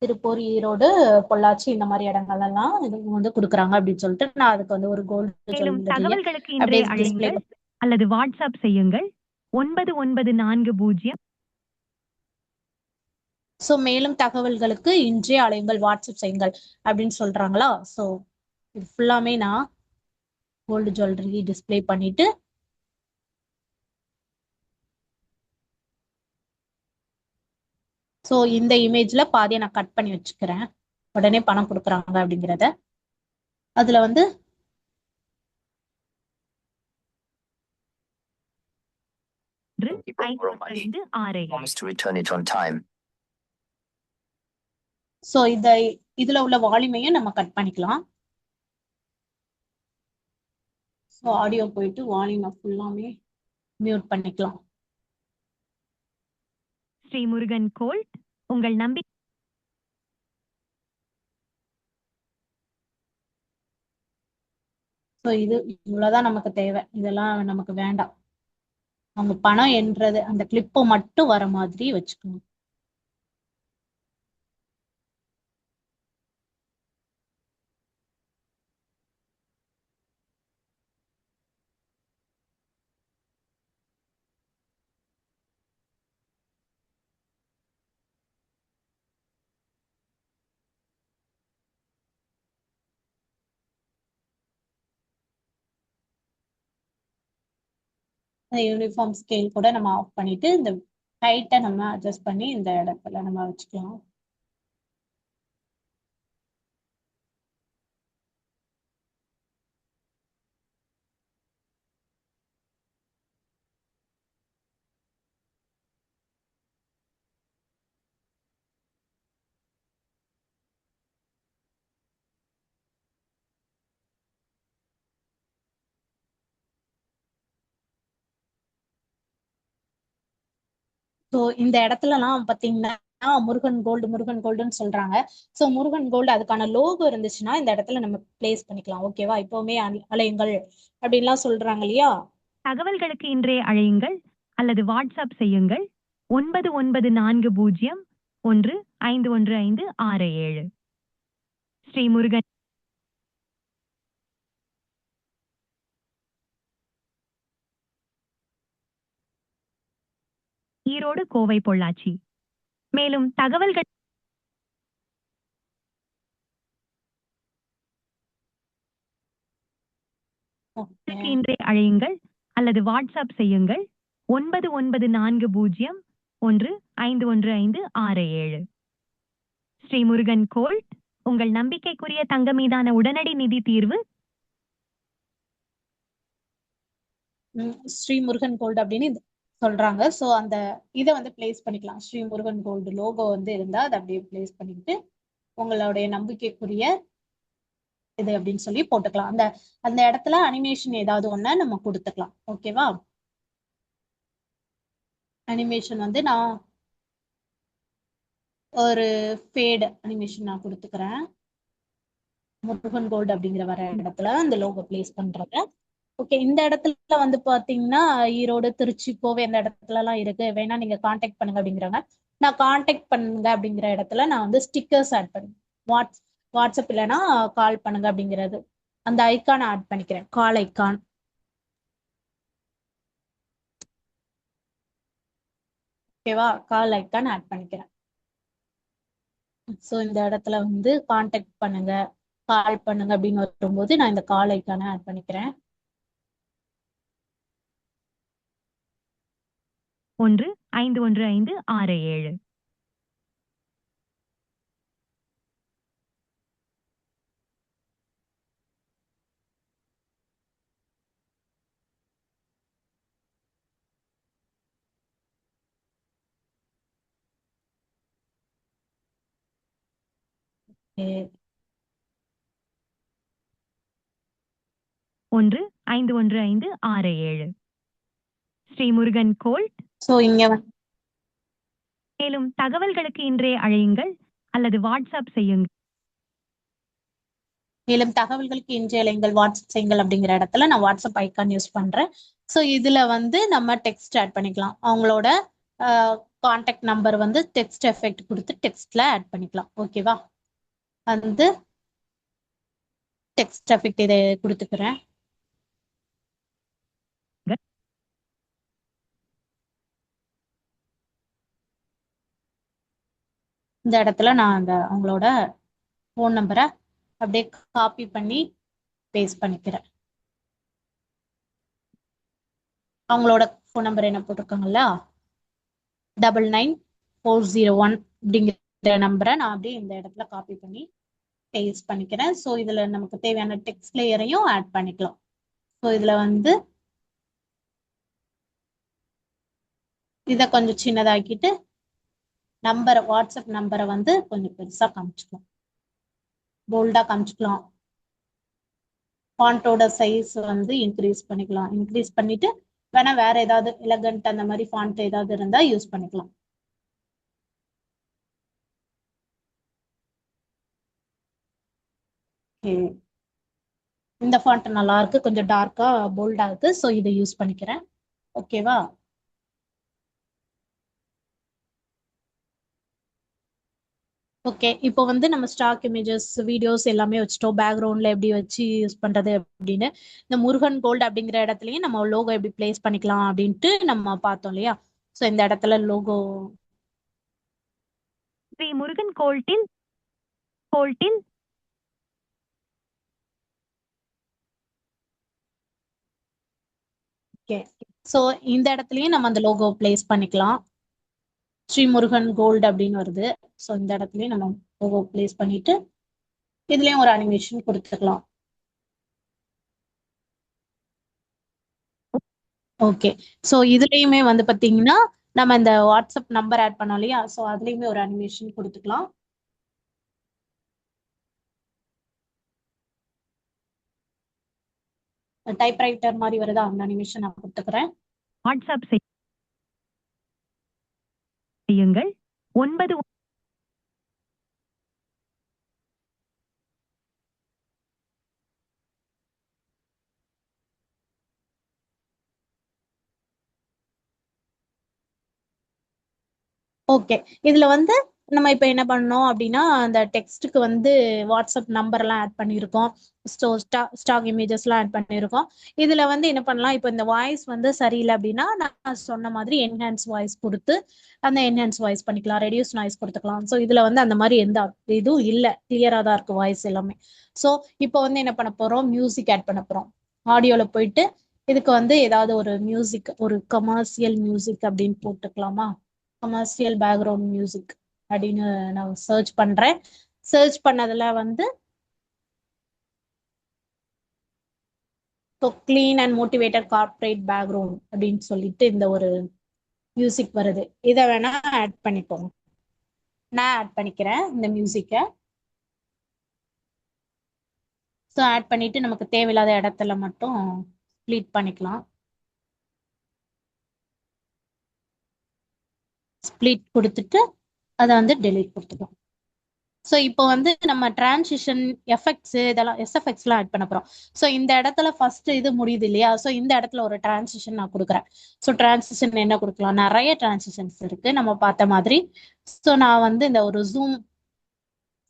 திருப்பூர், ஈரோடு, பொள்ளாச்சி இந்த மாதிரி இடங்கள் எல்லாம் இது வந்து கொடுக்குறாங்க அப்படின்னு சொல்லிட்டு நான் அதுக்கு வந்து ஒரு கோல்டு ஜுவல்லரி அல்லது வாட்ஸ்அப் செய்யுங்கள் 9940. ஸோ மேலும் தகவல்களுக்கு இன்றே அழையுங்கள், வாட்ஸ்அப் செய்யுங்கள் அப்படின்னு சொல்றாங்களா? ஸோ இது ஃபுல்லாமே நான் கோல்டு ஜுவல்லரி டிஸ்பிளே பண்ணிட்டு ஸோ இந்த இமேஜ்ல பாதியை நான் கட் பண்ணி வச்சுக்கிறேன், உடனே பணம் கொடுக்குறாங்க அப்படிங்கிறத. அதுல வந்து ஸோ இதுல உள்ள வால்யூமையும் நம்ம கட் பண்ணிக்கலாம். ஸோ ஆடியோ போயிட்டு வால்யூமை ஃபுல்லாமே மியூட் பண்ணிக்கலாம். ஸ்ரீ முருகன் கோல்ட் உங்கள் நம்பிக்கை ஸோ இது இவ்வளவுதான் நமக்கு தேவை, இதெல்லாம் நமக்கு வேண்டாம். அவங்க பணம் என்றது அந்த கிளிப்பை மட்டும் வர மாதிரி வச்சுக்கணும். இந்த யூனிஃபார்ம் ஸ்கேல் கூட நம்ம ஆஃப் பண்ணிட்டு இந்த ஹைட்டை நம்ம அட்ஜஸ்ட் பண்ணி இந்த இடத்துல நம்ம வச்சுக்கலாம். ஸோ இந்த இடத்துலலாம் பாத்தீங்கன்னா முருகன் கோல்டுன்னு சொல்றாங்க. ஸோ முருகன் கோல்டு அதுக்கான லோகோ இருந்துச்சுன்னா இந்த இடத்துல நம்ம பிளேஸ் பண்ணிக்கலாம். ஓகேவா? இப்பவுமே அலையுங்கள் அப்படின்லாம் சொல்றாங்க இல்லையா? தகவல்களுக்கு இன்றே அழையுங்கள் அல்லது வாட்ஸ்அப் செய்யுங்கள் 9940151567. ஸ்ரீ முருகன் ஈரோடு கோவை பொள்ளாச்சி. மேலும் தகவல்கள் இன்றே அழையுங்கள் அல்லது வாட்ஸ்அப் செய்யுங்கள் 9940151567. ஸ்ரீ முருகன் கோல்ட் உங்கள் நம்பிக்கைக்குரிய தங்க மீதான உடனடி நிதி தீர்வு. ஸ்ரீ முருகன் கோல்டு அப்படின்னு சொல்றாங்க. ஸோ அந்த இதை வந்து பிளேஸ் பண்ணிக்கலாம். ஸ்ரீ முருகன் கோல்டு லோகோ வந்து இருந்தா அதை அப்படியே பிளேஸ் பண்ணிக்கிட்டு உங்களுடைய நம்பிக்கைக்குரிய இது அப்படின்னு சொல்லி போட்டுக்கலாம். அந்த அந்த இடத்துல அனிமேஷன் ஏதாவது ஒண்ண நம்ம கொடுத்துக்கலாம். ஓகேவா? அனிமேஷன் வந்து நான் ஒரு ஃபேட் அனிமேஷன் நான் கொடுத்துக்கிறேன். முருகன் கோல்டு அப்படிங்கிற வர இடத்துல அந்த லோகோ பிளேஸ் பண்றத. ஓகே, இந்த இடத்துல வந்து பாத்தீங்கன்னா ஈரோடு, திருச்சி, கோவை அந்த இடத்துல எல்லாம் இருக்கு. வேணா நீங்க கான்டாக்ட் பண்ணுங்க அப்படிங்கிறாங்க. நான் கான்டாக்ட் பண்ணுங்க அப்படிங்கிற இடத்துல நான் வந்து ஸ்டிக்கர்ஸ் ஆட் பண்ணுவேன். வாட்ஸ்அப் இல்லைன்னா கால் பண்ணுங்க அப்படிங்கிறது அந்த ஐக்கான் ஆட் பண்ணிக்கிறேன். கால் ஐக்கான். ஓகேவா? கால் ஐக்கான் ஆட் பண்ணிக்கிறேன். ஸோ இந்த இடத்துல வந்து கான்டாக்ட் பண்ணுங்க, கால் பண்ணுங்க அப்படின்னு வரும்போது நான் இந்த கால் ஐக்கானை ஆட் பண்ணிக்கிறேன். 1511567. Okay. 1511567. Shri Murugan gold. So இங்க மேலும் தகவல்களுக்கு இன்றே அழையுங்கள் அல்லது வாட்ஸ்அப் செய்யுங்கள். மேலும் தகவல்களுக்கு இன்றைய இலைங்கள் வாட்ஸ்அப் செய்யுங்கள் அப்படிங்கிற இடத்துல நான் வாட்ஸ்அப் ஐக்கான் யூஸ் பண்றேன். ஸோ இதுல வந்து நம்ம டெக்ஸ்ட் ஆட் பண்ணிக்கலாம். அவங்களோட கான்டாக்ட் நம்பர் வந்து டெக்ஸ்ட் எஃபெக்ட் கொடுத்து டெக்ஸ்ட்ல ஆட் பண்ணிக்கலாம். ஓகேவா? வந்து டெக்ஸ்ட் எஃபெக்ட் இதை கொடுத்துக்கிறேன். இந்த இடத்துல நான் அந்த அவங்களோட ஃபோன் நம்பரை அப்படியே காப்பி பண்ணி பேஸ்ட் பண்ணிக்கிறேன். அவங்களோட ஃபோன் நம்பர் என்ன போட்டிருக்காங்கல்ல 99401 அப்படிங்கிற நம்பரை நான் அப்படியே இந்த இடத்துல காப்பி பண்ணி பேஸ்ட் பண்ணிக்கிறேன். ஸோ இதுல நமக்கு தேவையான டெக்ஸ்ட் லேயரையும் ஆட் பண்ணிக்கலாம். ஸோ இதுல வந்து இதை கொஞ்சம் சின்னதாக்கிட்டு நம்பரை வாட்ஸ்அப் நம்பரை வந்து கொஞ்சம் பெருசா காமிச்சுக்கலாம், போல்டா காமிச்சுக்கலாம். ஃபாண்டோட சைஸ் வந்து இன்க்ரீஸ் பண்ணிக்கலாம். இன்க்ரீஸ் பண்ணிட்டு வேணா வேற ஏதாவது எலகண்ட் அந்த மாதிரி ஃபாண்ட் ஏதாவது இருந்தா யூஸ் பண்ணிக்கலாம். Okay. இந்த ஃபாண்ட் நல்லா இருக்கு, கொஞ்சம் டார்க்கா போல்டா இருக்கு, ஸோ இதை யூஸ் பண்ணிக்கிறேன். ஓகேவா? ஓகே, இப்போ வந்து நம்ம ஸ்டாக் இமேஜஸ் வீடியோஸ் எல்லாமே வச்சுட்டோம். பேக்ரவுண்ட்ல எப்படி வச்சு யூஸ் பண்றது அப்படின்னு. இந்த முருகன் கோல்டு அப்படிங்கிற இடத்துலயும் நம்ம லோகோ எப்படி பிளேஸ் பண்ணிக்கலாம் அப்படின்ட்டு நம்ம பார்த்தோம் இல்லையா? ஸோ இந்த இடத்துல லோகோ ஸ்ரீ முருகன் கோல்ட்டில் ஓகே. ஸோ இந்த இடத்துலயும் நம்ம அந்த லோகோ பிளேஸ் பண்ணிக்கலாம். ஸ்ரீ முருகன் கோல்டு அப்படின்னு வருது. ஸோ இந்த இடத்துலயும் நம்ம லோகோ பிளேஸ் பண்ணிட்டு இதுலயும் ஒரு அனிமேஷன் கொடுத்துக்கலாம். ஓகே. ஸோ இதுலயுமே வந்து பாத்தீங்கன்னா நம்ம இந்த வாட்ஸ்அப் நம்பர் ஆட் பண்ணோம் இல்லையா? ஸோ அதுலயுமே ஒரு அனிமேஷன் கொடுத்துக்கலாம். டைப்ரைட்டர் மாதிரி வருதா, அந்த அனிமேஷன் நான் கொடுத்துக்கிறேன். வாட்ஸ்அப் செய்யுங்கள் 9 ஓகே. இதுல வந்து நம்ம இப்ப என்ன பண்ணோம் அப்படின்னா அந்த டெக்ஸ்ட்டுக்கு வந்து வாட்ஸ்அப் நம்பர் எல்லாம் ஆட் பண்ணியிருக்கோம். ஸ்டாக் இமேஜஸ் எல்லாம் ஆட் பண்ணியிருக்கோம். இதுல வந்து என்ன பண்ணலாம், இப்போ இந்த வாய்ஸ் வந்து சரியில்லை அப்படின்னா நான் சொன்ன மாதிரி என்ஹான்ஸ் வாய்ஸ் கொடுத்து அந்த என்ஹான்ஸ் வாய்ஸ் பண்ணிக்கலாம், ரெடியூஸ் நாய்ஸ் கொடுத்துக்கலாம். ஸோ இதுல வந்து அந்த மாதிரி எந்த இதுவும் இல்லை, கிளியரா தான் இருக்கு வாய்ஸ் எல்லாமே. ஸோ இப்போ வந்து என்ன பண்ண போறோம், மியூசிக் ஆட் பண்ண போறோம். ஆடியோல போயிட்டு இதுக்கு வந்து ஏதாவது ஒரு மியூசிக், ஒரு கமர்ஷியல் மியூசிக் அப்படின்னு போட்டுக்கலாமா? கமர்ஷியல் பேக்ரவுண்ட் மியூசிக் அப்படின்னு நான் சர்ச் பண்றேன். சர்ச் பண்ணதுல வந்து clean and motivated corporate background அப்படின்னு சொல்லிட்டு இந்த ஒரு மியூசிக் வருது. இதை வேணா ஆட் பண்ணிக்கோங்க. நான் ஆட் பண்ணிக்கிறேன் இந்த மியூசிக்கை. ஸோ ஆட் பண்ணிட்டு நமக்கு தேவையில்லாத இடத்துல மட்டும் ஸ்ப்ளிட் பண்ணிக்கலாம். ஸ்ப்ளிட் கொடுத்துட்டு அதை வந்து டெலீட் கொடுத்துக்கலாம். ஸோ இப்போ வந்து நம்ம டிரான்சிஷன் எஃபெக்ட்ஸ் இதெல்லாம் எஸ்எஃப்எக்ஸ்லாம் ஆட் பண்ண போகிறோம். ஸோ இந்த இடத்துல ஃபர்ஸ்ட் இது முடியுது இல்லையா? ஸோ இந்த இடத்துல ஒரு டிரான்சிஷன் நான் கொடுக்குறேன். ஸோ டிரான்சிஷன் என்ன கொடுக்கலாம், நிறைய டிரான்சிஷன்ஸ் இருக்கு நம்ம பார்த்த மாதிரி. ஸோ நான் வந்து இந்த ஒரு ஜூம்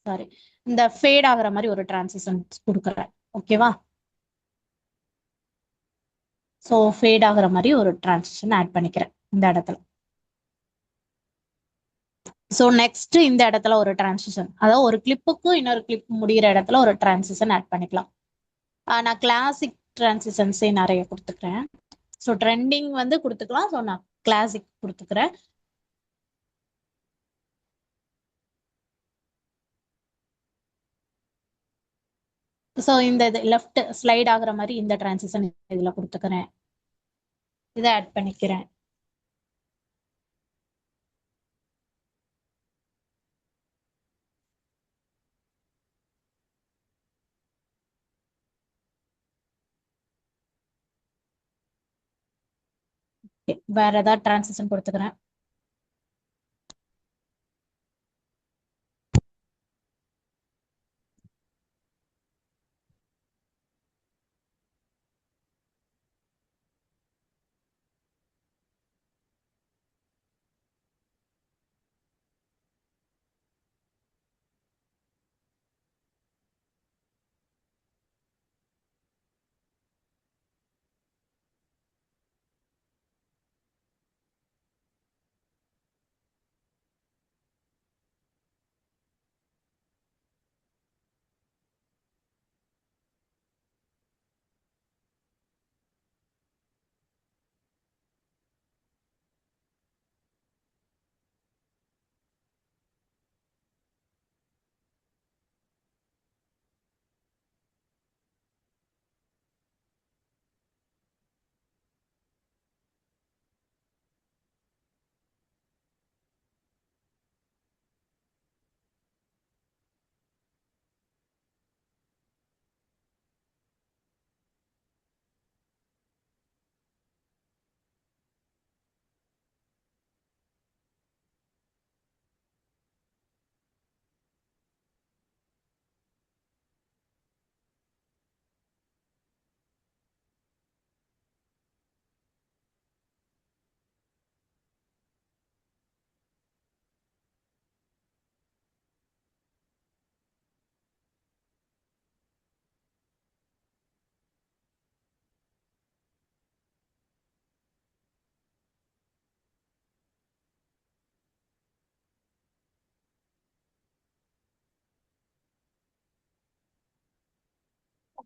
சாரி இந்த ஃபேட் ஆகுற மாதிரி ஒரு டிரான்சிஷன் கொடுக்குறேன். ஓகேவா? ஸோ ஃபேட் ஆகுற மாதிரி ஒரு டிரான்சிஷன் ஆட் பண்ணிக்கிறேன் இந்த இடத்துல. ஸோ நெக்ஸ்ட் இந்த இடத்துல ஒரு டிரான்சிஷன், அதாவது ஒரு கிளிப்புக்கும் இன்னொரு கிளிப் முடிகிற இடத்துல ஒரு டிரான்சிஷன் ஆட் பண்ணிக்கலாம். நான் கிளாசிக் டிரான்சிஷன்ஸே நிறைய கொடுத்துக்கிறேன். ஸோ ட்ரெண்டிங் வந்து கொடுத்துக்கலாம். ஸோ நான் கிளாசிக் கொடுத்துக்கிறேன். ஸோ இந்த இது லெஃப்ட் ஸ்லைட் ஆகுற மாதிரி இந்த டிரான்சிஷன் இதுல கொடுத்துக்கிறேன். இதை ஆட் பண்ணிக்கிறேன். வேற ஏதாவது டிரான்சிஷன் கொடுத்துக்கிறேன்.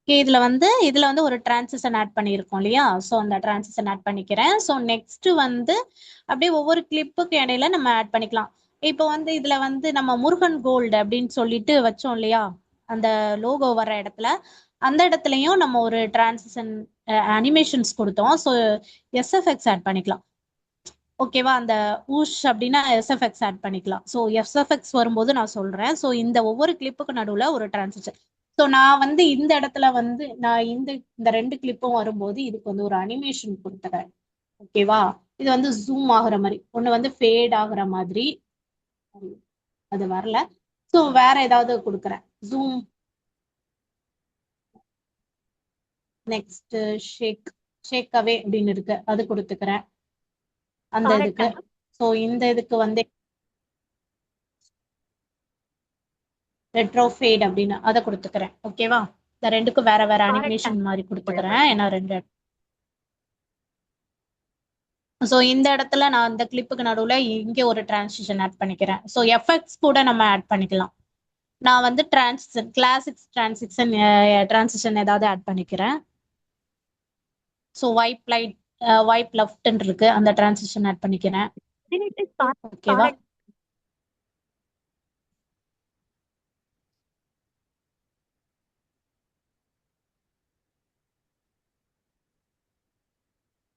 ஓகே, இதுல வந்து ஒரு டிரான்சிஷன் ஆட் பண்ணியிருக்கோம் இல்லையா? ஸோ அந்த டிரான்சிஷன் ஆட் பண்ணிக்கிறேன். ஸோ நெக்ஸ்ட் வந்து அப்படியே ஒவ்வொரு கிளிப்புக்கு இடையில நம்ம ஆட் பண்ணிக்கலாம். இப்போ வந்து இதுல வந்து நம்ம முருகன் கோல்டு அப்படின்னு சொல்லிட்டு வச்சோம் இல்லையா? அந்த லோகோ வர இடத்துல அந்த இடத்துலயும் நம்ம ஒரு டிரான்சிஷன் அனிமேஷன்ஸ் கொடுத்தோம். ஸோ எஸ்எஃப்எக்ஸ் ஆட் பண்ணிக்கலாம். ஓகேவா? அந்த ஊஷ் அப்படின்னா எஸ்எஃப்எக்ஸ் ஆட் பண்ணிக்கலாம். ஸோ எஸ்எஃப்எக்ஸ் வரும்போது நான் சொல்றேன். ஸோ இந்த ஒவ்வொரு கிளிப்புக்கு நடுவுல ஒரு டிரான்சிஷன். ஸோ நான் வந்து இந்த இடத்துல வந்து நான் இந்த ரெண்டு கிளிப்பும் வரும்போது இதுக்கு வந்து ஒரு அனிமேஷன் கொடுத்துறேன். ஓகேவா? இது வந்து ஜூம் ஆகுற மாதிரி, ஒண்ணு வந்து ஃபேட் ஆகுற மாதிரி. அது வரல. ஸோ வேற ஏதாவது கொடுக்குறேன். ஜூம், நெக்ஸ்ட் ஷேக் அவே அப்படின்னு இருக்கு, அது கொடுத்துக்கிறேன் அந்த இதுக்கு. ஸோ இந்த இதுக்கு வந்து ரெட்ரோ ஃபேட் அப்படின்னு அதை கொடுத்துக்கிறேன். ஓகேவா? இந்த ரெண்டுக்கும் வேற வேற அனிமேஷன் மாதிரி கொடுத்துக்கிறேன். ஏன்னா ரெண்டு. ஸோ இந்த இடத்துல நான் இந்த கிளிப்புக்கு நடுவுல இங்கே ஒரு டிரான்சிஷன் ஆட் பண்ணிக்கிறேன். ஸோ எஃபெக்ட்ஸ் கூட நம்ம ஆட் பண்ணிக்கலாம். நான் வந்து கிளாசிக்ஸ் டிரான்சிஷன் ஏதாவது ஆட் பண்ணிக்கிறேன். ஸோ வைப் லெஃப்ட்ன்னு இருக்கு, அந்த டிரான்சிஷன் ஆட் பண்ணிக்கிறேன். ஓகேவா?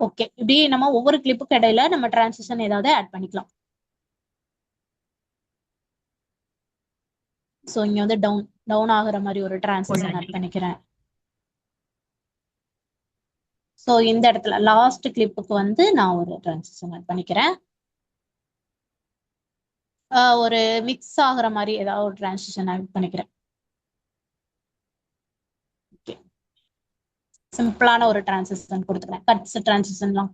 ஓகே, இப்படி நம்ம ஒவ்வொரு கிளிப்புக்கு இடையில நம்ம டிரான்சிஷன் ஏதாவது ஆட் பண்ணிக்கலாம். ஸோ இங்க வந்து டவுன் டவுன் ஆகுற மாதிரி ஒரு டிரான்சிஷன் ஆட் பண்ணிக்கிறேன். ஸோ இந்த இடத்துல லாஸ்ட் கிளிப்புக்கு வந்து நான் ஒரு டிரான்சிஷன் ஆட் பண்ணிக்கிறேன். ஒரு மிக்ஸ் ஆகுற மாதிரி ஏதாவது ஒரு டிரான்சிஷன் ஆட் பண்ணிக்கிறேன். ஓகே, சிம்பிளான ஒரு டிரான்சிஷன் கொடுத்துக்கிறேன். கட்ஸ் டிரான்சிஷன்லாம்.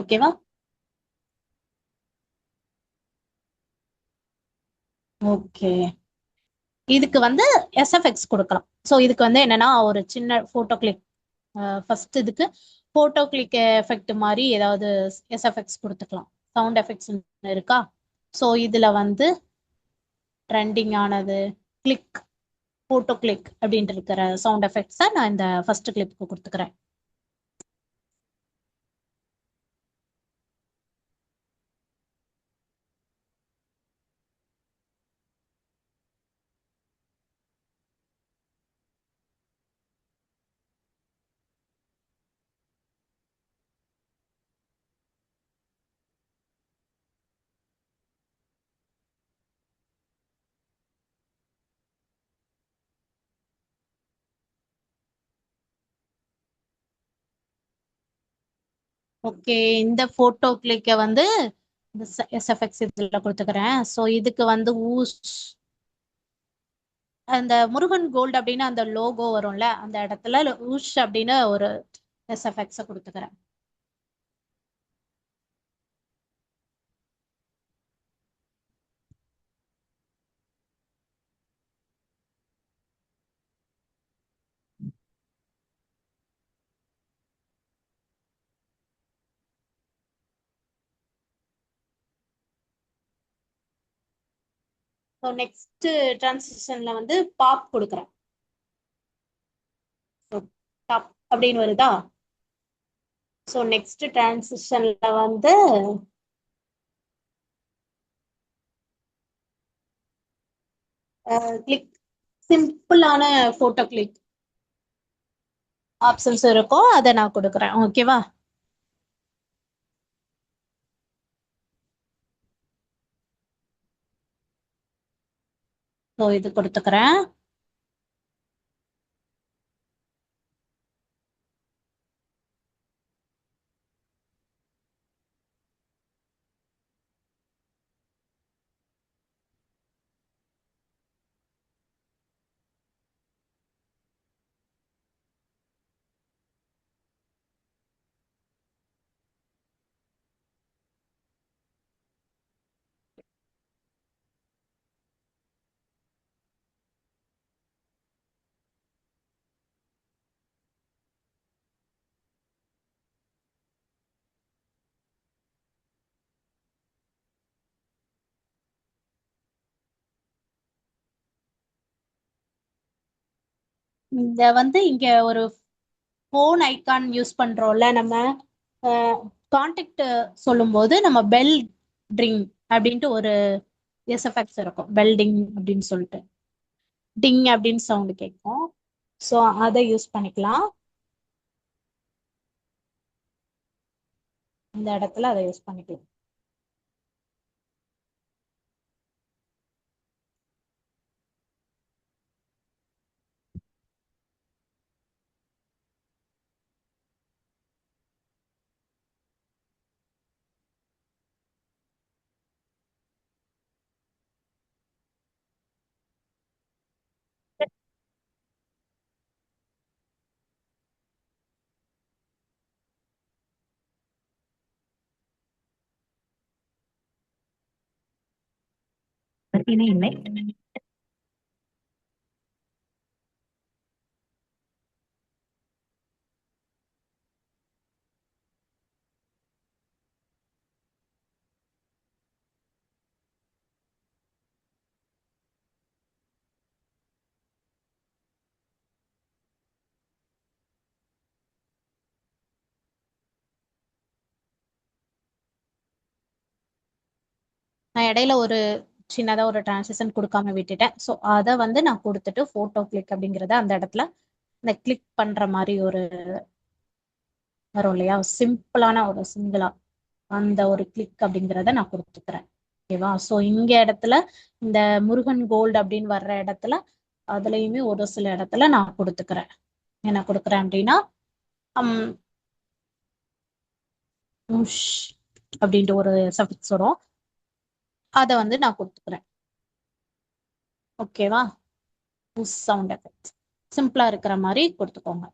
ஓகேவா? ஓகே, இதுக்கு வந்து எஸ்எஃப்எக்ஸ் கொடுக்கலாம். ஸோ இதுக்கு வந்து என்னன்னா ஒரு சின்ன போட்டோ கிளிக், ஃபர்ஸ்ட் இதுக்கு போட்டோ கிளிக் எஃபெக்ட் மாதிரி ஏதாவது எஸ்எஃப்எக்ஸ் கொடுத்துக்கலாம். சவுண்ட் எஃபெக்ட்ஸ் இருக்கா? ஸோ இதுல வந்து ட்ரெண்டிங் ஆனது கிளிக், போட்டோ கிளிக் அப்படின்ட்டு இருக்கிற சவுண்ட் எஃபெக்ட்ஸை நான் இந்த ஃபர்ஸ்ட் கிளிப்புக்கு கொடுத்துக்கிறேன். ஓகே, இந்த போட்டோ கிளிக்கை வந்து இந்த எஸ்எஃப்எக்ஸ் இதுல கொடுத்துக்கிறேன். ஸோ இதுக்கு வந்து ஊஸ், அந்த முருகன் கோல்டு அப்படின்னு அந்த லோகோ வரும்ல, அந்த இடத்துல ஊஷ் அப்படின்னு ஒரு எஸ்எஃப்எக்ஸை கொடுத்துக்கிறேன். ஸோ நெக்ஸ்ட் டிரான்சிஷன்ல வந்து பாப் கொடுக்குறேன். டாப் அப்படின்னு வருதா? ஸோ நெக்ஸ்ட் டிரான்சிஷன்ல வந்து கிளிக், சிம்பிளான போட்டோ கிளிக் ஆப்ஷன்ஸ் இருக்கும், அதை நான் கொடுக்குறேன். ஓகேவா? ஸோ இது கொடுத்துக்கிறேன். இந்த வந்து இங்க ஒரு ஃபோன் ஐகான் யூஸ் பண்றோம்ல நம்ம, கான்டாக்ட் சொல்லும்போது நம்ம பெல் ட்ரிங் அப்படின்ட்டு ஒரு எஸ்எஃப்எக்ஸ் இருக்கும், பெல் டிங் அப்படின்னு சொல்லிட்டு டிங் அப்படின்னு சவுண்ட் கேட்கும். ஸோ அதை யூஸ் பண்ணிக்கலாம். இந்த இடத்துல அதை யூஸ் பண்ணிக்கலாம். அவசியமே இல்லை. நான் இடையில ஒரு சின்னதா ஒரு டிரான்சிஷன் கொடுக்காம விட்டுட்டேன். ஸோ அதை வந்து நான் கொடுத்துட்டு போட்டோ கிளிக் அப்படிங்கிறத அந்த இடத்துல இந்த கிளிக் பண்ற மாதிரி ஒரு வரும் இல்லையா, சிம்பிளான ஒரு சிங்கிளா அந்த ஒரு கிளிக் அப்படிங்கிறத நான் கொடுத்துக்கிறேன். ஓகேவா? ஸோ இங்க இடத்துல இந்த முருகன் கோல்டு அப்படின்னு வர்ற இடத்துல அதுலயுமே ஒரு சில இடத்துல நான் கொடுத்துக்கிறேன். என்ன கொடுக்குறேன் அப்படின்னா உஷ் அப்படின்ட்டு ஒரு சஃபிக்ஸ் வரும், அதை வந்து நான் கொடுத்துக்கிறேன். ஓகேவா? உஷ் சவுண்ட் எஃபெக்ட் சிம்பிளா இருக்கிற மாதிரி கொடுத்துக்கோங்க.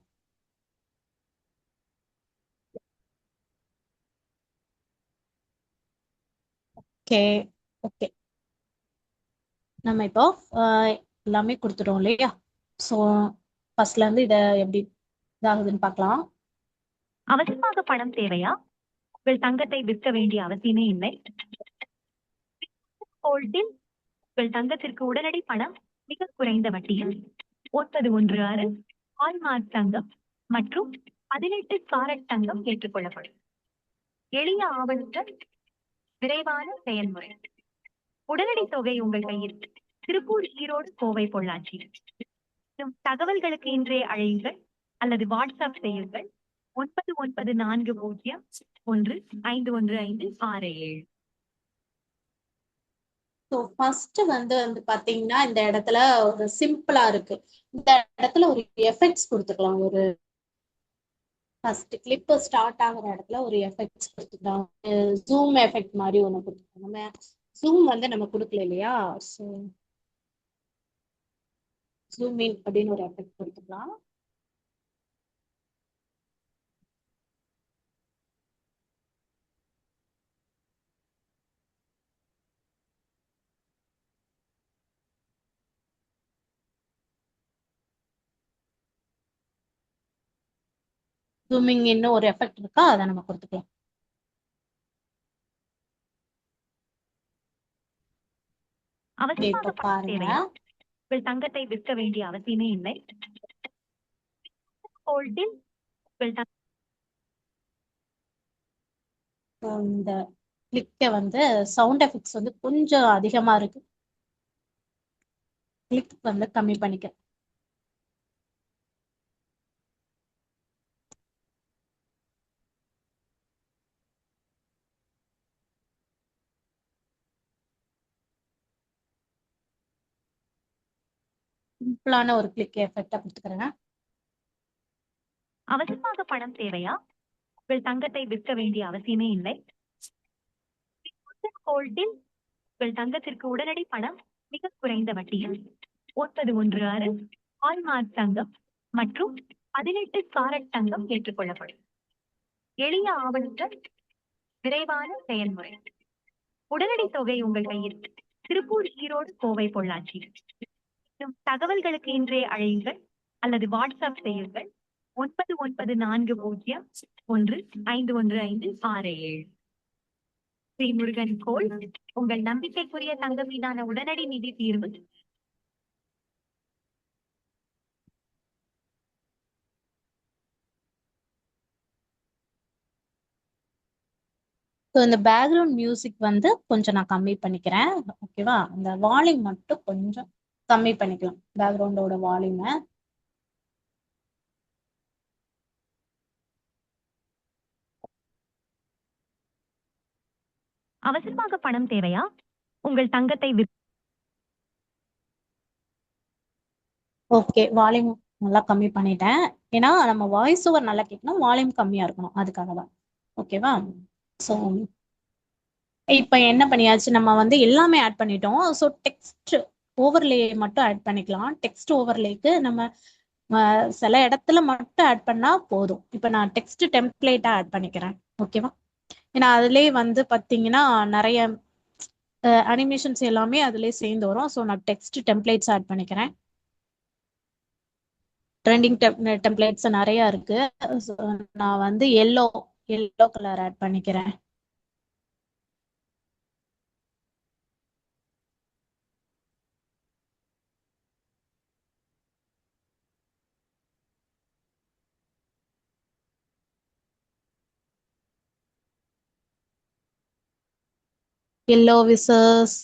ஓகே ஓகே, நம்ம இப்போ எல்லாமே கொடுத்துட்டோம் இல்லையா? ஸோ ஃபர்ஸ்ட்ல இருந்து இதை எப்படி இதாகுதுன்னு பார்க்கலாம். அவசரமாக பணம் தேவையா? உங்கள் தங்கத்தை விற்க வேண்டிய அவசியமே இல்லை. கோல்டில் உங்கள் தங்கத்திற்கு உடனடி பணம் மிக குறைந்த வட்டியில் 916 ஹால்மார்க் தங்கம் மற்றும் 18 காரட் தங்கம் ஏற்றுக்கொள்ளப்படும். எளிய ஆவணங்கள், விரைவான செயல்முறை. உடனடி தொகை உங்கள் கையில். திருப்பூர், ஈரோடு, கோவை, பொள்ளாச்சி. தகவல்களுக்கு இன்றே அழையுங்கள் அல்லது வாட்ஸ்அப் செய்யுங்கள் 9940151567. ஸோ ஃபர்ஸ்ட் வந்து பாத்தீங்கன்னா இந்த இடத்துல ஒரு சிம்பிளா இருக்கு. இந்த இடத்துல ஒரு எஃபெக்ட்ஸ் கொடுத்துக்கலாம். ஒரு ஃபர்ஸ்ட் கிளிப் ஸ்டார்ட் ஆகுற இடத்துல ஒரு எஃபெக்ட்ஸ் கொடுத்துக்கலாம். ஜூம் எஃபெக்ட் மாதிரி ஒன்று கொடுத்துக்கலாம். நம்ம ஜூம் வந்து நம்ம கொடுக்கல இல்லையா? ஸோ ஜூம் இன் அப்படின்னு ஒரு எஃபெக்ட் கொடுத்துக்கலாம். ஜூமிங் இன்னும் ஒரு எஃபெக்ட் இருக்கா, அதை நம்ம கொடுத்துக்கலாம். அவசரமாக இப்ப பணம் பாருங்க, தேவையா? உங்கள் தங்கத்தை விற்க வேண்டிய அவசியமே இல்லை. கோல்டில் உங்கள் இந்த கிளிக்க வந்து சவுண்ட் எஃபெக்ட்ஸ் வந்து கொஞ்சம் அதிகமா இருக்கு. கிளிக் வந்து கம்மி பண்ணிக்க. சிம்பிளான ஒரு கிளிக் எஃபெக்டா கொடுத்துக்கிறேன். அவசரமாக பணம் தேவையா? உங்கள் தங்கத்தை விற்க வேண்டிய அவசியமே இல்லை. கோல்டில் உங்கள் தங்கத்திற்கு உடனடி பணம் மிக குறைந்த வட்டியில் 916 ஹால்மார்க் தங்கம் மற்றும் 18 காரட் தங்கம் ஏற்றுக்கொள்ளப்படும். எளிய ஆவணங்கள், விரைவான செயல்முறை. உடனடி தொகை உங்கள் கையில். திருப்பூர், ஈரோடு, கோவை, பொள்ளாச்சி. தகவல்களுக்கு இன்றே அழையுங்கள் அல்லது வாட்ஸ்அப் செய்யுங்கள் 9940151567. ஸ்ரீ முருகன் கோல், உங்கள் நம்பிக்கைக்குரிய தங்க மீதான உடனடி நிதி தீர்வு. ஸோ இந்த பேக்ரவுண்ட் மியூசிக் வந்து கொஞ்சம் நான் கம்மி பண்ணிக்கிறேன். ஓகேவா? அந்த வால்யூம் மட்டும் கொஞ்சம் கம்மி பண்ணிக்கலாம், பேக்ரவுண்டோட வால்யூமை. அவசரமாக பணம் தேவையா? உங்கள் தங்கத்தை ஓகே, வால்யூம் நல்லா கம்மி பண்ணிட்டேன். ஏன்னா நம்ம வாய்ஸ் ஓவர் நல்லா கேட்கணும், வால்யூம் கம்மியா இருக்கணும், அதுக்காக தான். ஓகேவா? ஸோ இப்போ என்ன பண்ணியாச்சு, நம்ம வந்து எல்லாமே ஆட் பண்ணிட்டோம். ஸோ டெக்ஸ்ட் ஓவர்லே மட்டும் ஆட் பண்ணிக்கலாம். டெக்ஸ்ட் ஓவர்லேக்கு நம்ம சில இடத்துல மட்டும் ஆட் பண்ணா போதும். இப்போ நான் டெக்ஸ்ட் டெம்ப்ளேட்டா ஆட் பண்ணிக்கிறேன். ஓகேவா? ஏன்னா அதுலேயே வந்து பார்த்தீங்கன்னா நிறைய அனிமேஷன்ஸ் எல்லாமே அதுலேயே சேர்ந்து வரும். ஸோ நான் டெக்ஸ்ட் டெம்ப்ளேட்ஸ் ஆட் பண்ணிக்கிறேன். ட்ரெண்டிங் டெம்ப்ளேட்ஸ் நிறைய இருக்கு. So, நான் வந்து எல்லோ கலர் ஆட் பண்ணிக்கிறேன். எல்லோ விசஸ்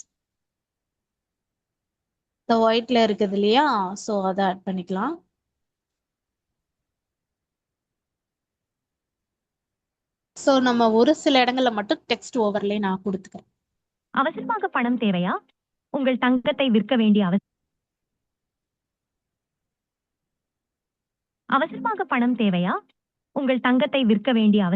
இந்த ஒயிட்ல இருக்குது இல்லையா? ஸோ அதை ஆட் பண்ணிக்கலாம். ஸோ நம்ம ஒரு சில இடங்கள்ல மட்டும் டெக்ஸ்ட் ஓவர்லே நான் கொடுத்துக்கிறேன். அவசரமாக பணம் தேவையா? உங்கள் தங்கத்தை விற்க வேண்டிய அவசரமாக பணம் தேவையா? உங்கள் தங்கத்தை விற்க வேண்டிய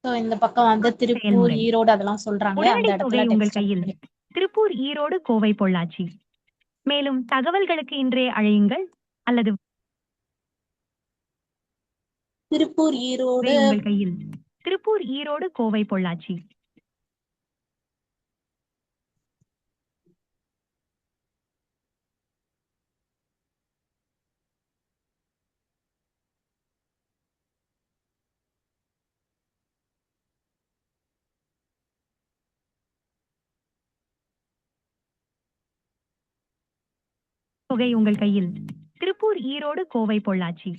ஸோ இந்த பக்கம் வந்து திருப்பூர், செயல்முறை. ஈரோடு அதெல்லாம் சொல்றாங்களே, அந்த உடனடி தொகை இடத்துல உங்கள் டெக்ஸ்ட் கையில். திருப்பூர், ஈரோடு, கோவை, பொள்ளாச்சி. மேலும் தகவல்களுக்கு இன்றைய அழையுங்கள் அல்லது திருப்பூர், ஈரோடு. உங்கள் கையில். திருப்பூர், ஈரோடு, கோவை, பொள்ளாச்சி. தொகை உங்கள் கையில். திருப்பூர், ஈரோடு, கோவை, பொள்ளாச்சி.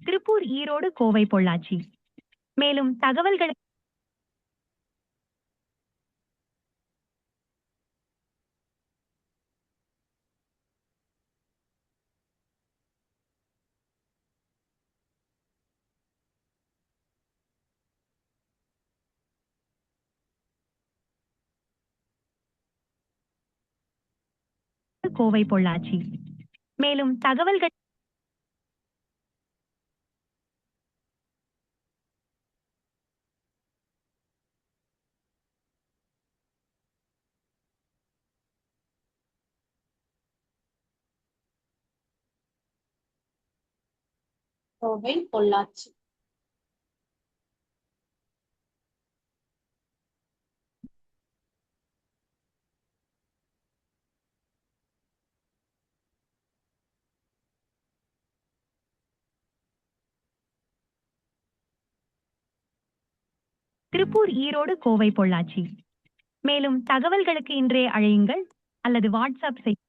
திருப்பூர், ஈரோடு, கோவை, பொள்ளாச்சி. மேலும் தகவல்கள் கோவை, பொள்ளாச்சி. மேலும் தகவல்கள் கோவை, பொள்ளாச்சி. திருப்பூர், ஈரோடு, கோவை, பொள்ளாச்சி. மேலும் தகவல்களுக்கு இன்றே அழையுங்கள் அல்லது வாட்ஸ்அப் செய்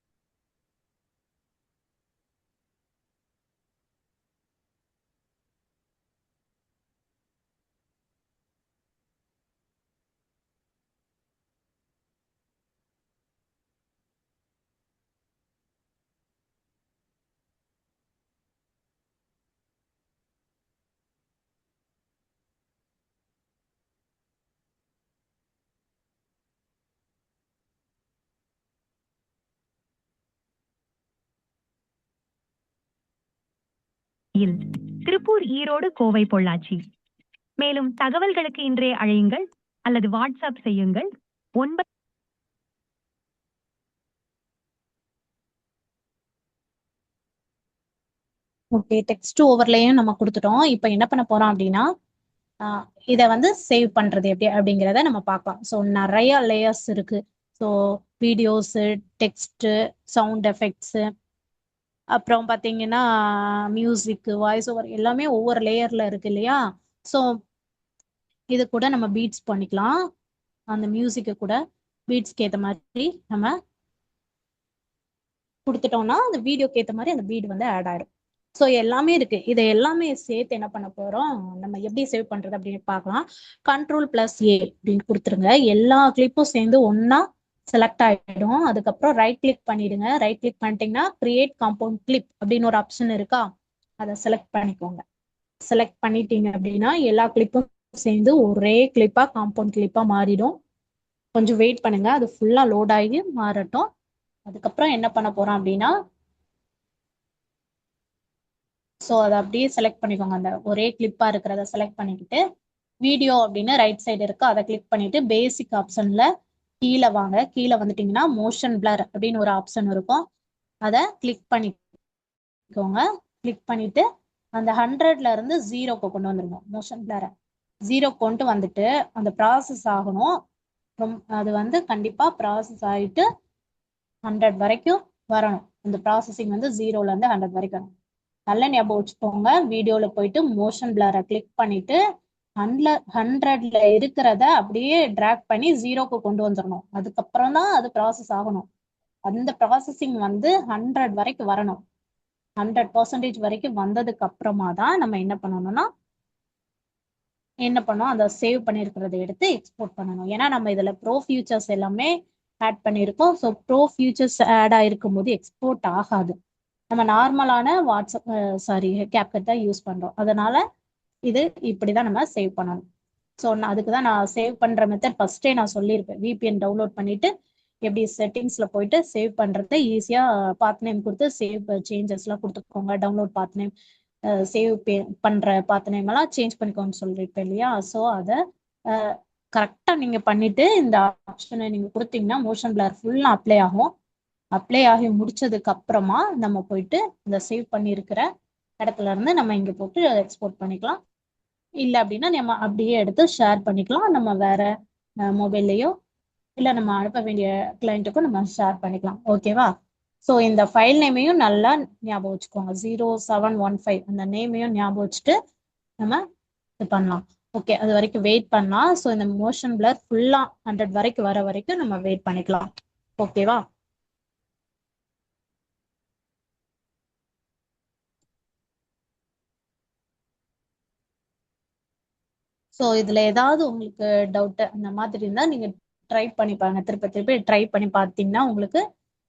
திருப்பூர், ஈரோடு, கோவை, பொள்ளாச்சி. மேலும் தகவல்களுக்கு இன்றே அழையுங்கள் அல்லது வாட்ஸ்அப் செய்யுங்கள் 9 ஓகே, டெக்ஸ்ட் ஓவர்லேயும் நம்ம கொடுத்துட்டோம். இப்போ என்ன பண்ண போறோம் அப்படின்னா, இதை வந்து சேவ் பண்றது எப்படி அப்படிங்கிறத நம்ம பார்க்கலாம். ஸோ நிறைய லேயர்ஸ் இருக்கு. So videos, text, sound effects, அப்புறம் பார்த்தீங்கன்னா மியூசிக், வாய்ஸ் ஓவர் எல்லாமே ஒவ்வொரு லேயர்ல இருக்கு இல்லையா? ஸோ இது கூட நம்ம பீட்ஸ் பண்ணிக்கலாம். அந்த மியூசிக்கு கூட பீட்ஸ்க்கு ஏற்ற மாதிரி நம்ம கொடுத்துட்டோம்னா அந்த வீடியோக்கு ஏற்ற மாதிரி அந்த பீட் வந்து ஆட் ஆயிடும். ஸோ எல்லாமே இருக்கு. இதை எல்லாமே சேர்த்து என்ன பண்ண போறோம், நம்ம எப்படி சேவ் பண்றது அப்படின்னு பார்க்கலாம். Ctrl+A அப்படின்னு கொடுத்துருங்க. எல்லா கிளிப்பும் சேர்ந்து ஒன்னா செலக்ட் ஆயிடும். அதுக்கப்புறம் ரைட் கிளிக் பண்ணிடுங்க. ரைட் கிளிக் பண்ணிட்டீங்கன்னா கிரியேட் காம்பவுண்ட் கிளிப் அப்படின்னு ஒரு ஆப்ஷன் இருக்கா, அதை செலக்ட் பண்ணிக்கோங்க. செலக்ட் பண்ணிட்டீங்க அப்படின்னா எல்லா கிளிப்பும் சேர்ந்து ஒரே கிளிப்பா காம்பவுண்ட் கிளிப்பா மாறிடும். கொஞ்சம் வெயிட் பண்ணுங்க, அது ஃபுல்லா லோட் ஆகி மாறட்டும். அதுக்கப்புறம் என்ன பண்ண போறோம் அப்படின்னா, ஸோ அதை அப்படியே செலக்ட் பண்ணிக்கோங்க. அந்த ஒரே கிளிப்பா இருக்கிறத செலக்ட் பண்ணிக்கிட்டு வீடியோ அப்படின்னு ரைட் சைடு இருக்கு, அதை கிளிக் பண்ணிட்டு பேசிக் ஆப்ஷன்ல கீழே வாங்க. கீழே வந்துட்டீங்கன்னா மோஷன் பிளர் அப்படின்னு ஒரு ஆப்ஷன் இருக்கும், அதை கிளிக் பண்ணிக்கோங்க. கிளிக் பண்ணிட்டு அந்த 100ல இருந்து 0க்கு கொண்டு வந்துருங்க. மோஷன் பிளரை 0 கொண்டு வந்துட்டு அந்த ப்ராசஸ் ஆகணும். அது வந்து கண்டிப்பா ப்ராசஸ் ஆயிட்டு 100 வரைக்கும் வரணும். இந்த ப்ராசஸிங் வந்து 0ல இருந்து 100 வரைக்கும். நல்ல ஞாபகம் வச்சுக்கோங்க. வீடியோல போயிட்டு மோஷன் பிளரை கிளிக் பண்ணிட்டு 100ல இருக்கிறத அப்படியே டிராக் பண்ணி 0க்கு கொண்டு வந்துடணும். அதுக்கப்புறம் தான் அது ப்ராசஸ் ஆகணும். அந்த ப்ராசஸிங் வந்து 100 வரைக்கும் வரணும். 100% வரைக்கும் வந்ததுக்கு அப்புறமா தான் நம்ம என்ன பண்ணணும்னா அதை சேவ் பண்ணிருக்கிறத எடுத்து எக்ஸ்போர்ட் பண்ணணும். ஏன்னா நம்ம இதுல ப்ரோ ஃபியூச்சர்ஸ் எல்லாமே ஆட் பண்ணியிருக்கோம். ஸோ ப்ரோ ஃபியூச்சர்ஸ் ஆட் ஆயிருக்கும் போது எக்ஸ்போர்ட் ஆகாது. நம்ம நார்மலான வாட்ஸ்அப் கேப்கட் தான் யூஸ் பண்றோம். அதனால இது இப்படிதான் நம்ம சேவ் பண்ணணும். ஸோ அதுக்கு தான் நான் சேவ் பண்ற மெத்தட் ஃபர்ஸ்டே நான் சொல்லியிருப்பேன். விபிஎன் டவுன்லோட் பண்ணிட்டு எப்படி செட்டிங்ஸ்ல போயிட்டு சேவ் பண்றது ஈஸியா பாத் நேம் கொடுத்து சேவ் சேஞ்சஸ்லாம் கொடுத்துக்கோங்க. டவுன்லோட் பாத் நேம், சேவ் பண்ற பாத் நேம் எல்லாம் சேஞ்ச் பண்ணிக்கோன்னு சொல்லியிருப்பேன் இல்லையா. ஸோ அதை கரெக்டா நீங்க பண்ணிட்டு இந்த ஆப்ஷனை நீங்க கொடுத்தீங்கன்னா மோஷன் பிளர் ஃபுல்லா அப்ளை ஆகும். அப்ளை ஆகி முடிச்சதுக்கு அப்புறமா நம்ம போயிட்டு இந்த சேவ் பண்ணியிருக்கிற இடத்துல இருந்து நம்ம இங்க போட்டு எக்ஸ்போர்ட் பண்ணிக்கலாம். இல்லை அப்படின்னா நம்ம அப்படியே எடுத்து ஷேர் பண்ணிக்கலாம். நம்ம வேற மொபைல்லையோ இல்லை நம்ம அனுப்ப வேண்டிய கிளைண்ட்டுக்கும் நம்ம ஷேர் பண்ணிக்கலாம். ஓகேவா. ஸோ இந்த ஃபைல் நேமையும் நல்லா ஞாபகம் வச்சுக்கோங்க. 0715 அந்த நேமையும் ஞாபகம் வச்சுட்டு நம்ம இது பண்ணலாம். ஓகே, அது வரைக்கும் வெயிட் பண்ணலாம். ஸோ இந்த மோஷன் பிளர் ஃபுல்லா 100 வரைக்கும் வர வரைக்கும் நம்ம வெயிட் பண்ணிக்கலாம். ஓகேவா. ஸோ இதுல ஏதாவது உங்களுக்கு டவுட் அந்த மாதிரி இருந்தா நீங்க ட்ரை பண்ணி பாருங்க. திருப்பி திருப்பி ட்ரை பண்ணி பார்த்தீங்கன்னா உங்களுக்கு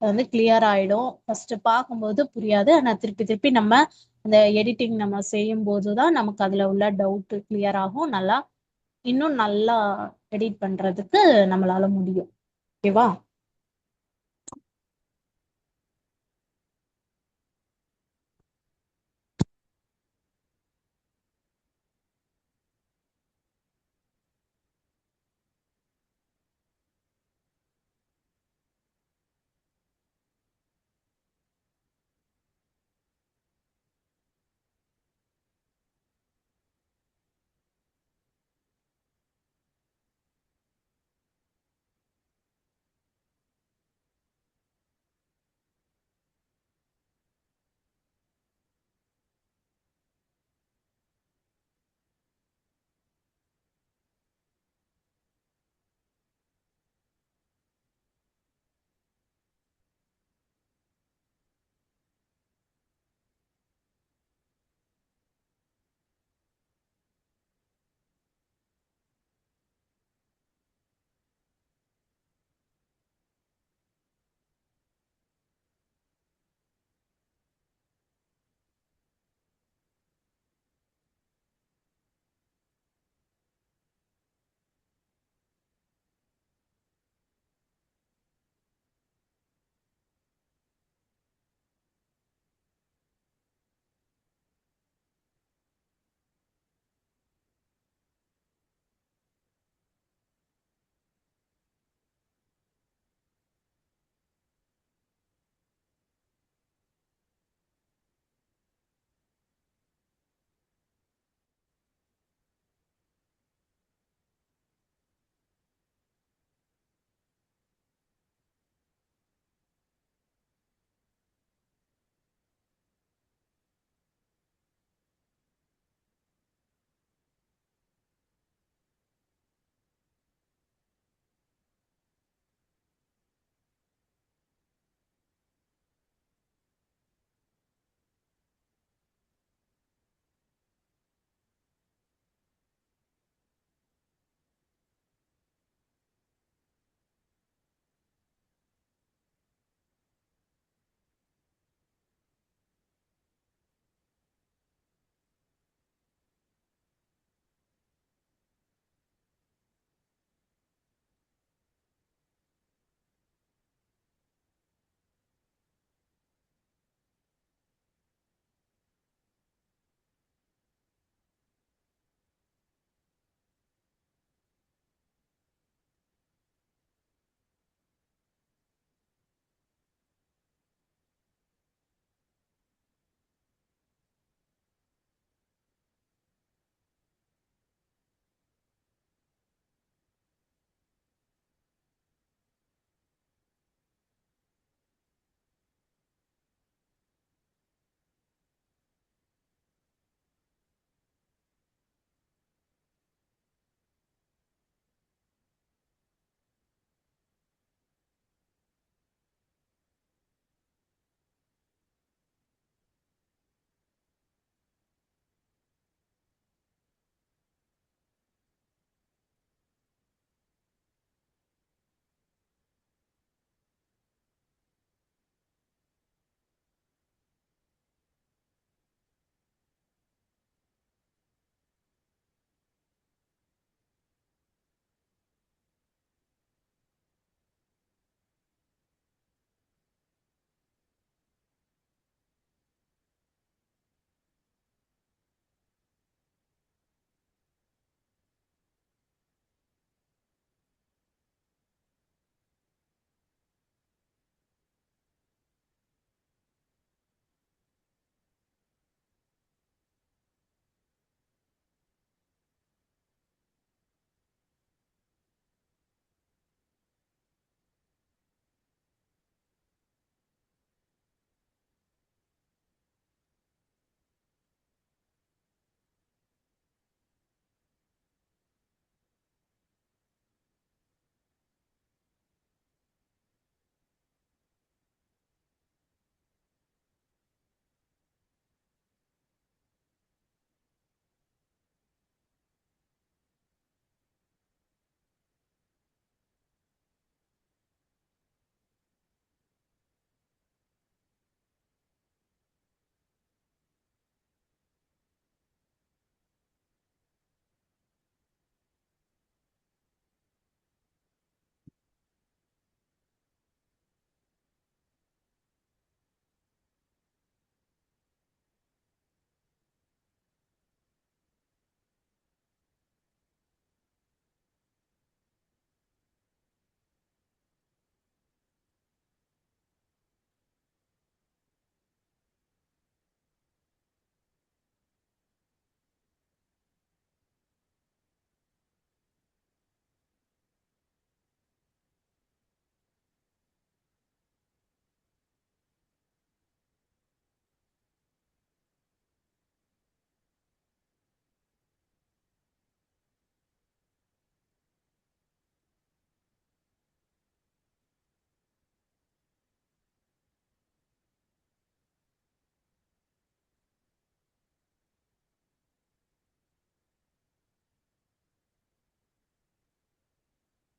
அது வந்து கிளியர் ஆயிடும். ஃபர்ஸ்ட் பார்க்கும்போது புரியாது, ஆனா திருப்பி திருப்பி நம்ம அந்த எடிட்டிங் நம்ம செய்யும் போதுதான் நமக்கு அதுல உள்ள டவுட் கிளியர் ஆகும். நல்லா இன்னும் நல்லா எடிட் பண்றதுக்கு நம்மளால முடியும். ஓகேவா.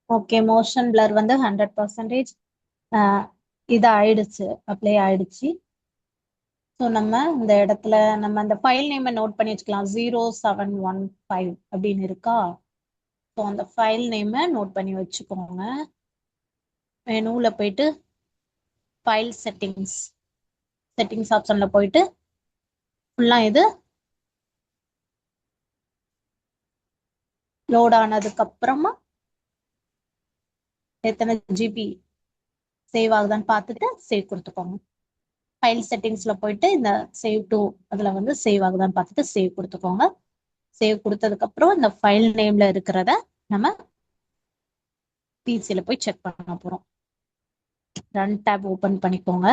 ஓகே, மோஷன் பிளர் வந்து 100% இது ஆயிடுச்சு, அப்ளை ஆயிடுச்சு. ஸோ நம்ம இந்த இடத்துல நம்ம அந்த ஃபைல் நேமை நோட் பண்ணி வச்சுக்கலாம். 0715 அப்படின்னு இருக்கா? ஸோ அந்த ஃபைல் நேமை நோட் பண்ணி வச்சுக்கோங்க. மெனுல போயிட்டு ஃபைல் செட்டிங்ஸ் ஆப்ஷன்ல போயிட்டு ஃபுல்லா இது லோட் ஆனதுக்கு அப்புறமா எத்தனை ஜிபி சேவ் ஆகுதான்னு பார்த்துட்டு சேவ் கொடுத்துக்கோங்க. ஃபைல் செட்டிங்ஸ்ல போயிட்டு இந்த சேவ் டு அதுல வந்து சேவ் ஆகுதான்னு பார்த்துட்டு சேவ் கொடுத்துக்கோங்க. சேவ் கொடுத்ததுக்கு அப்புறம் இந்த ஃபைல் நேம்ல இருக்கிறத நம்ம பிசில போய் செக் பண்ண போறோம். ரன் டேப் ஓபன் பண்ணிக்கோங்க.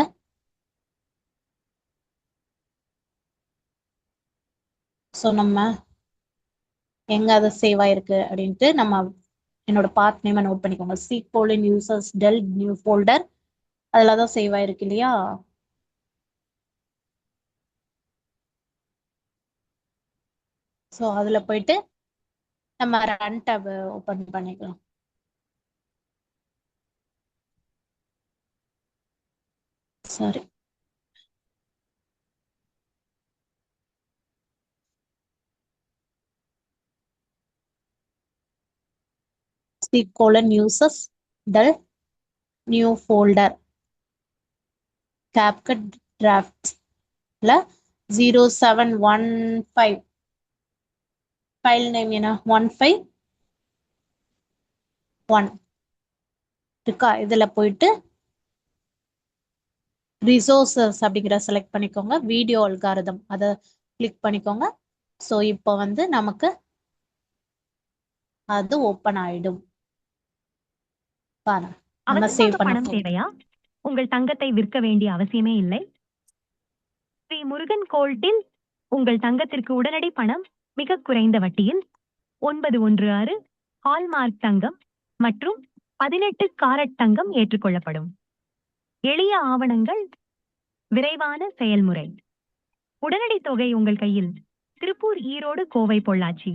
ஸோ நம்ம எங்க அது சேவ் ஆயிருக்கு அப்படின்ட்டு நம்ம என்னோட பாத் நேமை நோட் பண்ணிக்கோங்க. C:, users del new folder அதுல தான் சேவ் ஆயிருக்கு இல்லையா? ஸோ அதுல போயிட்டு நம்ம ரன் டேப் ஓபன் பண்ணிக்கலாம். சரி, C:, users del new folder CapCut டிராஃப்ட்ல 0715 file name என்ன 151 இருக்கா? இதுல போயிட்டு ரிசோர்சஸ் அப்படிங்கிற செலக்ட் பண்ணிக்கோங்க. வீடியோ அல்காரிதம் அதை கிளிக் பண்ணிக்கோங்க. ஸோ இப்போ வந்து நமக்கு அது ஓப்பன் ஆயிடும். பாருங்க, நம்ம சேவ் அவசரமாக பண்ண பணம் தேவையா? உங்கள் தங்கத்தை விற்க வேண்டிய அவசியமே இல்லை. ஸ்ரீ முருகன் கோல்ட்டில் உங்கள் தங்கத்திற்கு உடனடி பணம் மிக குறைந்த வட்டியில் 916 ஹால்மார்க் தங்கம் மற்றும் 18 காரட் தங்கம் ஏற்றுக்கொள்ளப்படும். எளிய ஆவணங்கள், விரைவான செயல்முறை. உடனடி தொகை உங்கள் கையில். திருப்பூர், ஈரோடு, கோவை, பொள்ளாச்சி.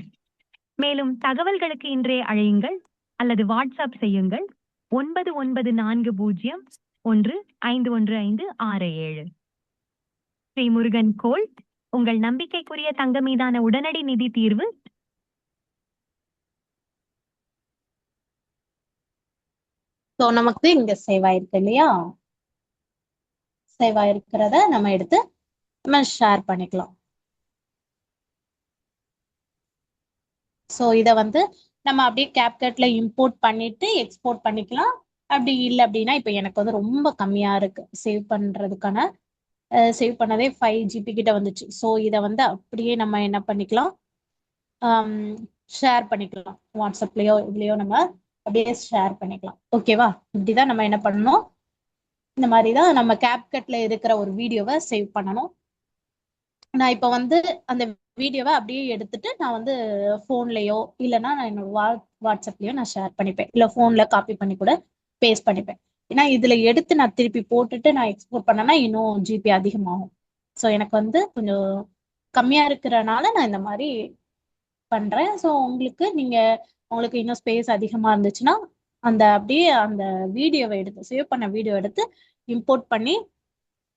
மேலும் தகவல்களுக்கு இன்றே அழையுங்கள் அல்லது வாட்ஸ்அப் செய்யுங்கள் 9940151567. ஸ்ரீ முருகன் கோல்ட், உங்கள் நம்பிக்கைக்குரிய தங்கம் மீதான உடனடி நிதி தீர்வு. ஸோ நமக்கு இங்க சேவ் ஆயிருக்கு இல்லையா? சேவ் ஆயிருக்கிறத நம்ம எடுத்து நம்ம ஷேர் பண்ணிக்கலாம். ஸோ இதை வந்து நம்ம அப்படியே CapCutல இம்போர்ட் பண்ணிட்டு எக்ஸ்போர்ட் பண்ணிக்கலாம். அப்படி இல்லை அப்படின்னா இப்போ எனக்கு வந்து ரொம்ப கம்மியா இருக்கு சேவ் பண்றதுக்கான. சேவ் பண்ணதே 5 GB கிட்ட வந்துச்சு. ஸோ இதை வந்து அப்படியே நம்ம என்ன பண்ணிக்கலாம், ஷேர் பண்ணிக்கலாம். வாட்ஸ்அப்லயோ இதுலயோ நம்ம அப்படியே ஷேர் பண்ணிக்கலாம். ஓகேவா? இப்படிதான் நம்ம என்ன பண்ணணும், இந்த மாதிரி தான் நம்ம CapCutல இருக்கிற ஒரு வீடியோவை சேவ் பண்ணணும். நான் இப்போ வந்து அந்த வீடியோவை அப்படியே எடுத்துட்டு நான் வந்து ஃபோன்லயோ இல்லைன்னா நான் என்னோட வாட்ஸ்அப்லயோ நான் ஷேர் பண்ணிப்பேன். இல்லை ஃபோன்ல காப்பி பண்ணி கூட பேஸ்ட் பண்ணிப்பேன். ஏன்னா இதுல எடுத்து நான் திருப்பி போட்டுட்டு நான் எக்ஸ்போர்ட் பண்ணேன்னா இன்னும் ஜிபி அதிகமாகும். ஸோ எனக்கு வந்து கொஞ்சம் கம்மியா இருக்கிறனால நான் இந்த மாதிரி பண்றேன். ஸோ உங்களுக்கு இன்னும் ஸ்பேஸ் அதிகமா இருந்துச்சுன்னா அந்த அப்படியே அந்த வீடியோவை எடுத்து சேவ் பண்ண வீடியோ எடுத்து இம்போர்ட் பண்ணி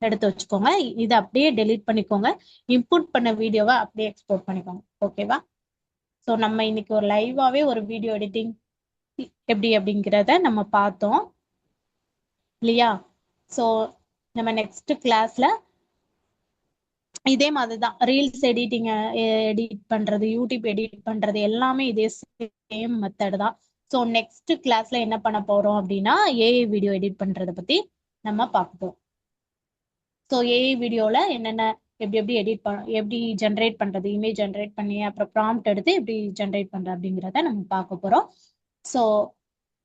எடுத்து வச்சுக்கோங்க. இதை அப்படியே டெலீட் பண்ணிக்கோங்க. இம்போர்ட் பண்ண வீடியோவை அப்படியே எக்ஸ்போர்ட் பண்ணிக்கோங்க. ஓகேவா? ஸோ நம்ம இன்னைக்கு ஒரு லைவாவே ஒரு வீடியோ எடிட்டிங் எப்படி அப்படிங்கிறத நம்ம பார்த்தோம் இல்லையா? ஸோ நம்ம நெக்ஸ்ட் கிளாஸ்ல இதே மாதிரிதான் ரீல்ஸ் எடிட் பண்றது, யூடியூப் எடிட் பண்றது எல்லாமே இதே சேம் மெத்தட் தான். ஸோ நெக்ஸ்ட் கிளாஸ்ல என்ன பண்ண போறோம் அப்படின்னா ஏஐ வீடியோ எடிட் பண்றதை பத்தி நம்ம பார்ப்போம். ஸோ ஏஐ வீடியோல என்னென்ன எப்படி ஜென்ரேட் பண்றது, இமேஜ் ஜென்ரேட் பண்ணி அப்புறம் ப்ராம்ப்ட் எடுத்து எப்படி ஜென்ரேட் பண்றது அப்படிங்கிறத நம்ம பார்க்க போறோம். ஸோ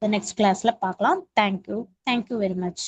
நெக்ஸ்ட் கிளாஸ்ல பார்க்கலாம். Thank you very much.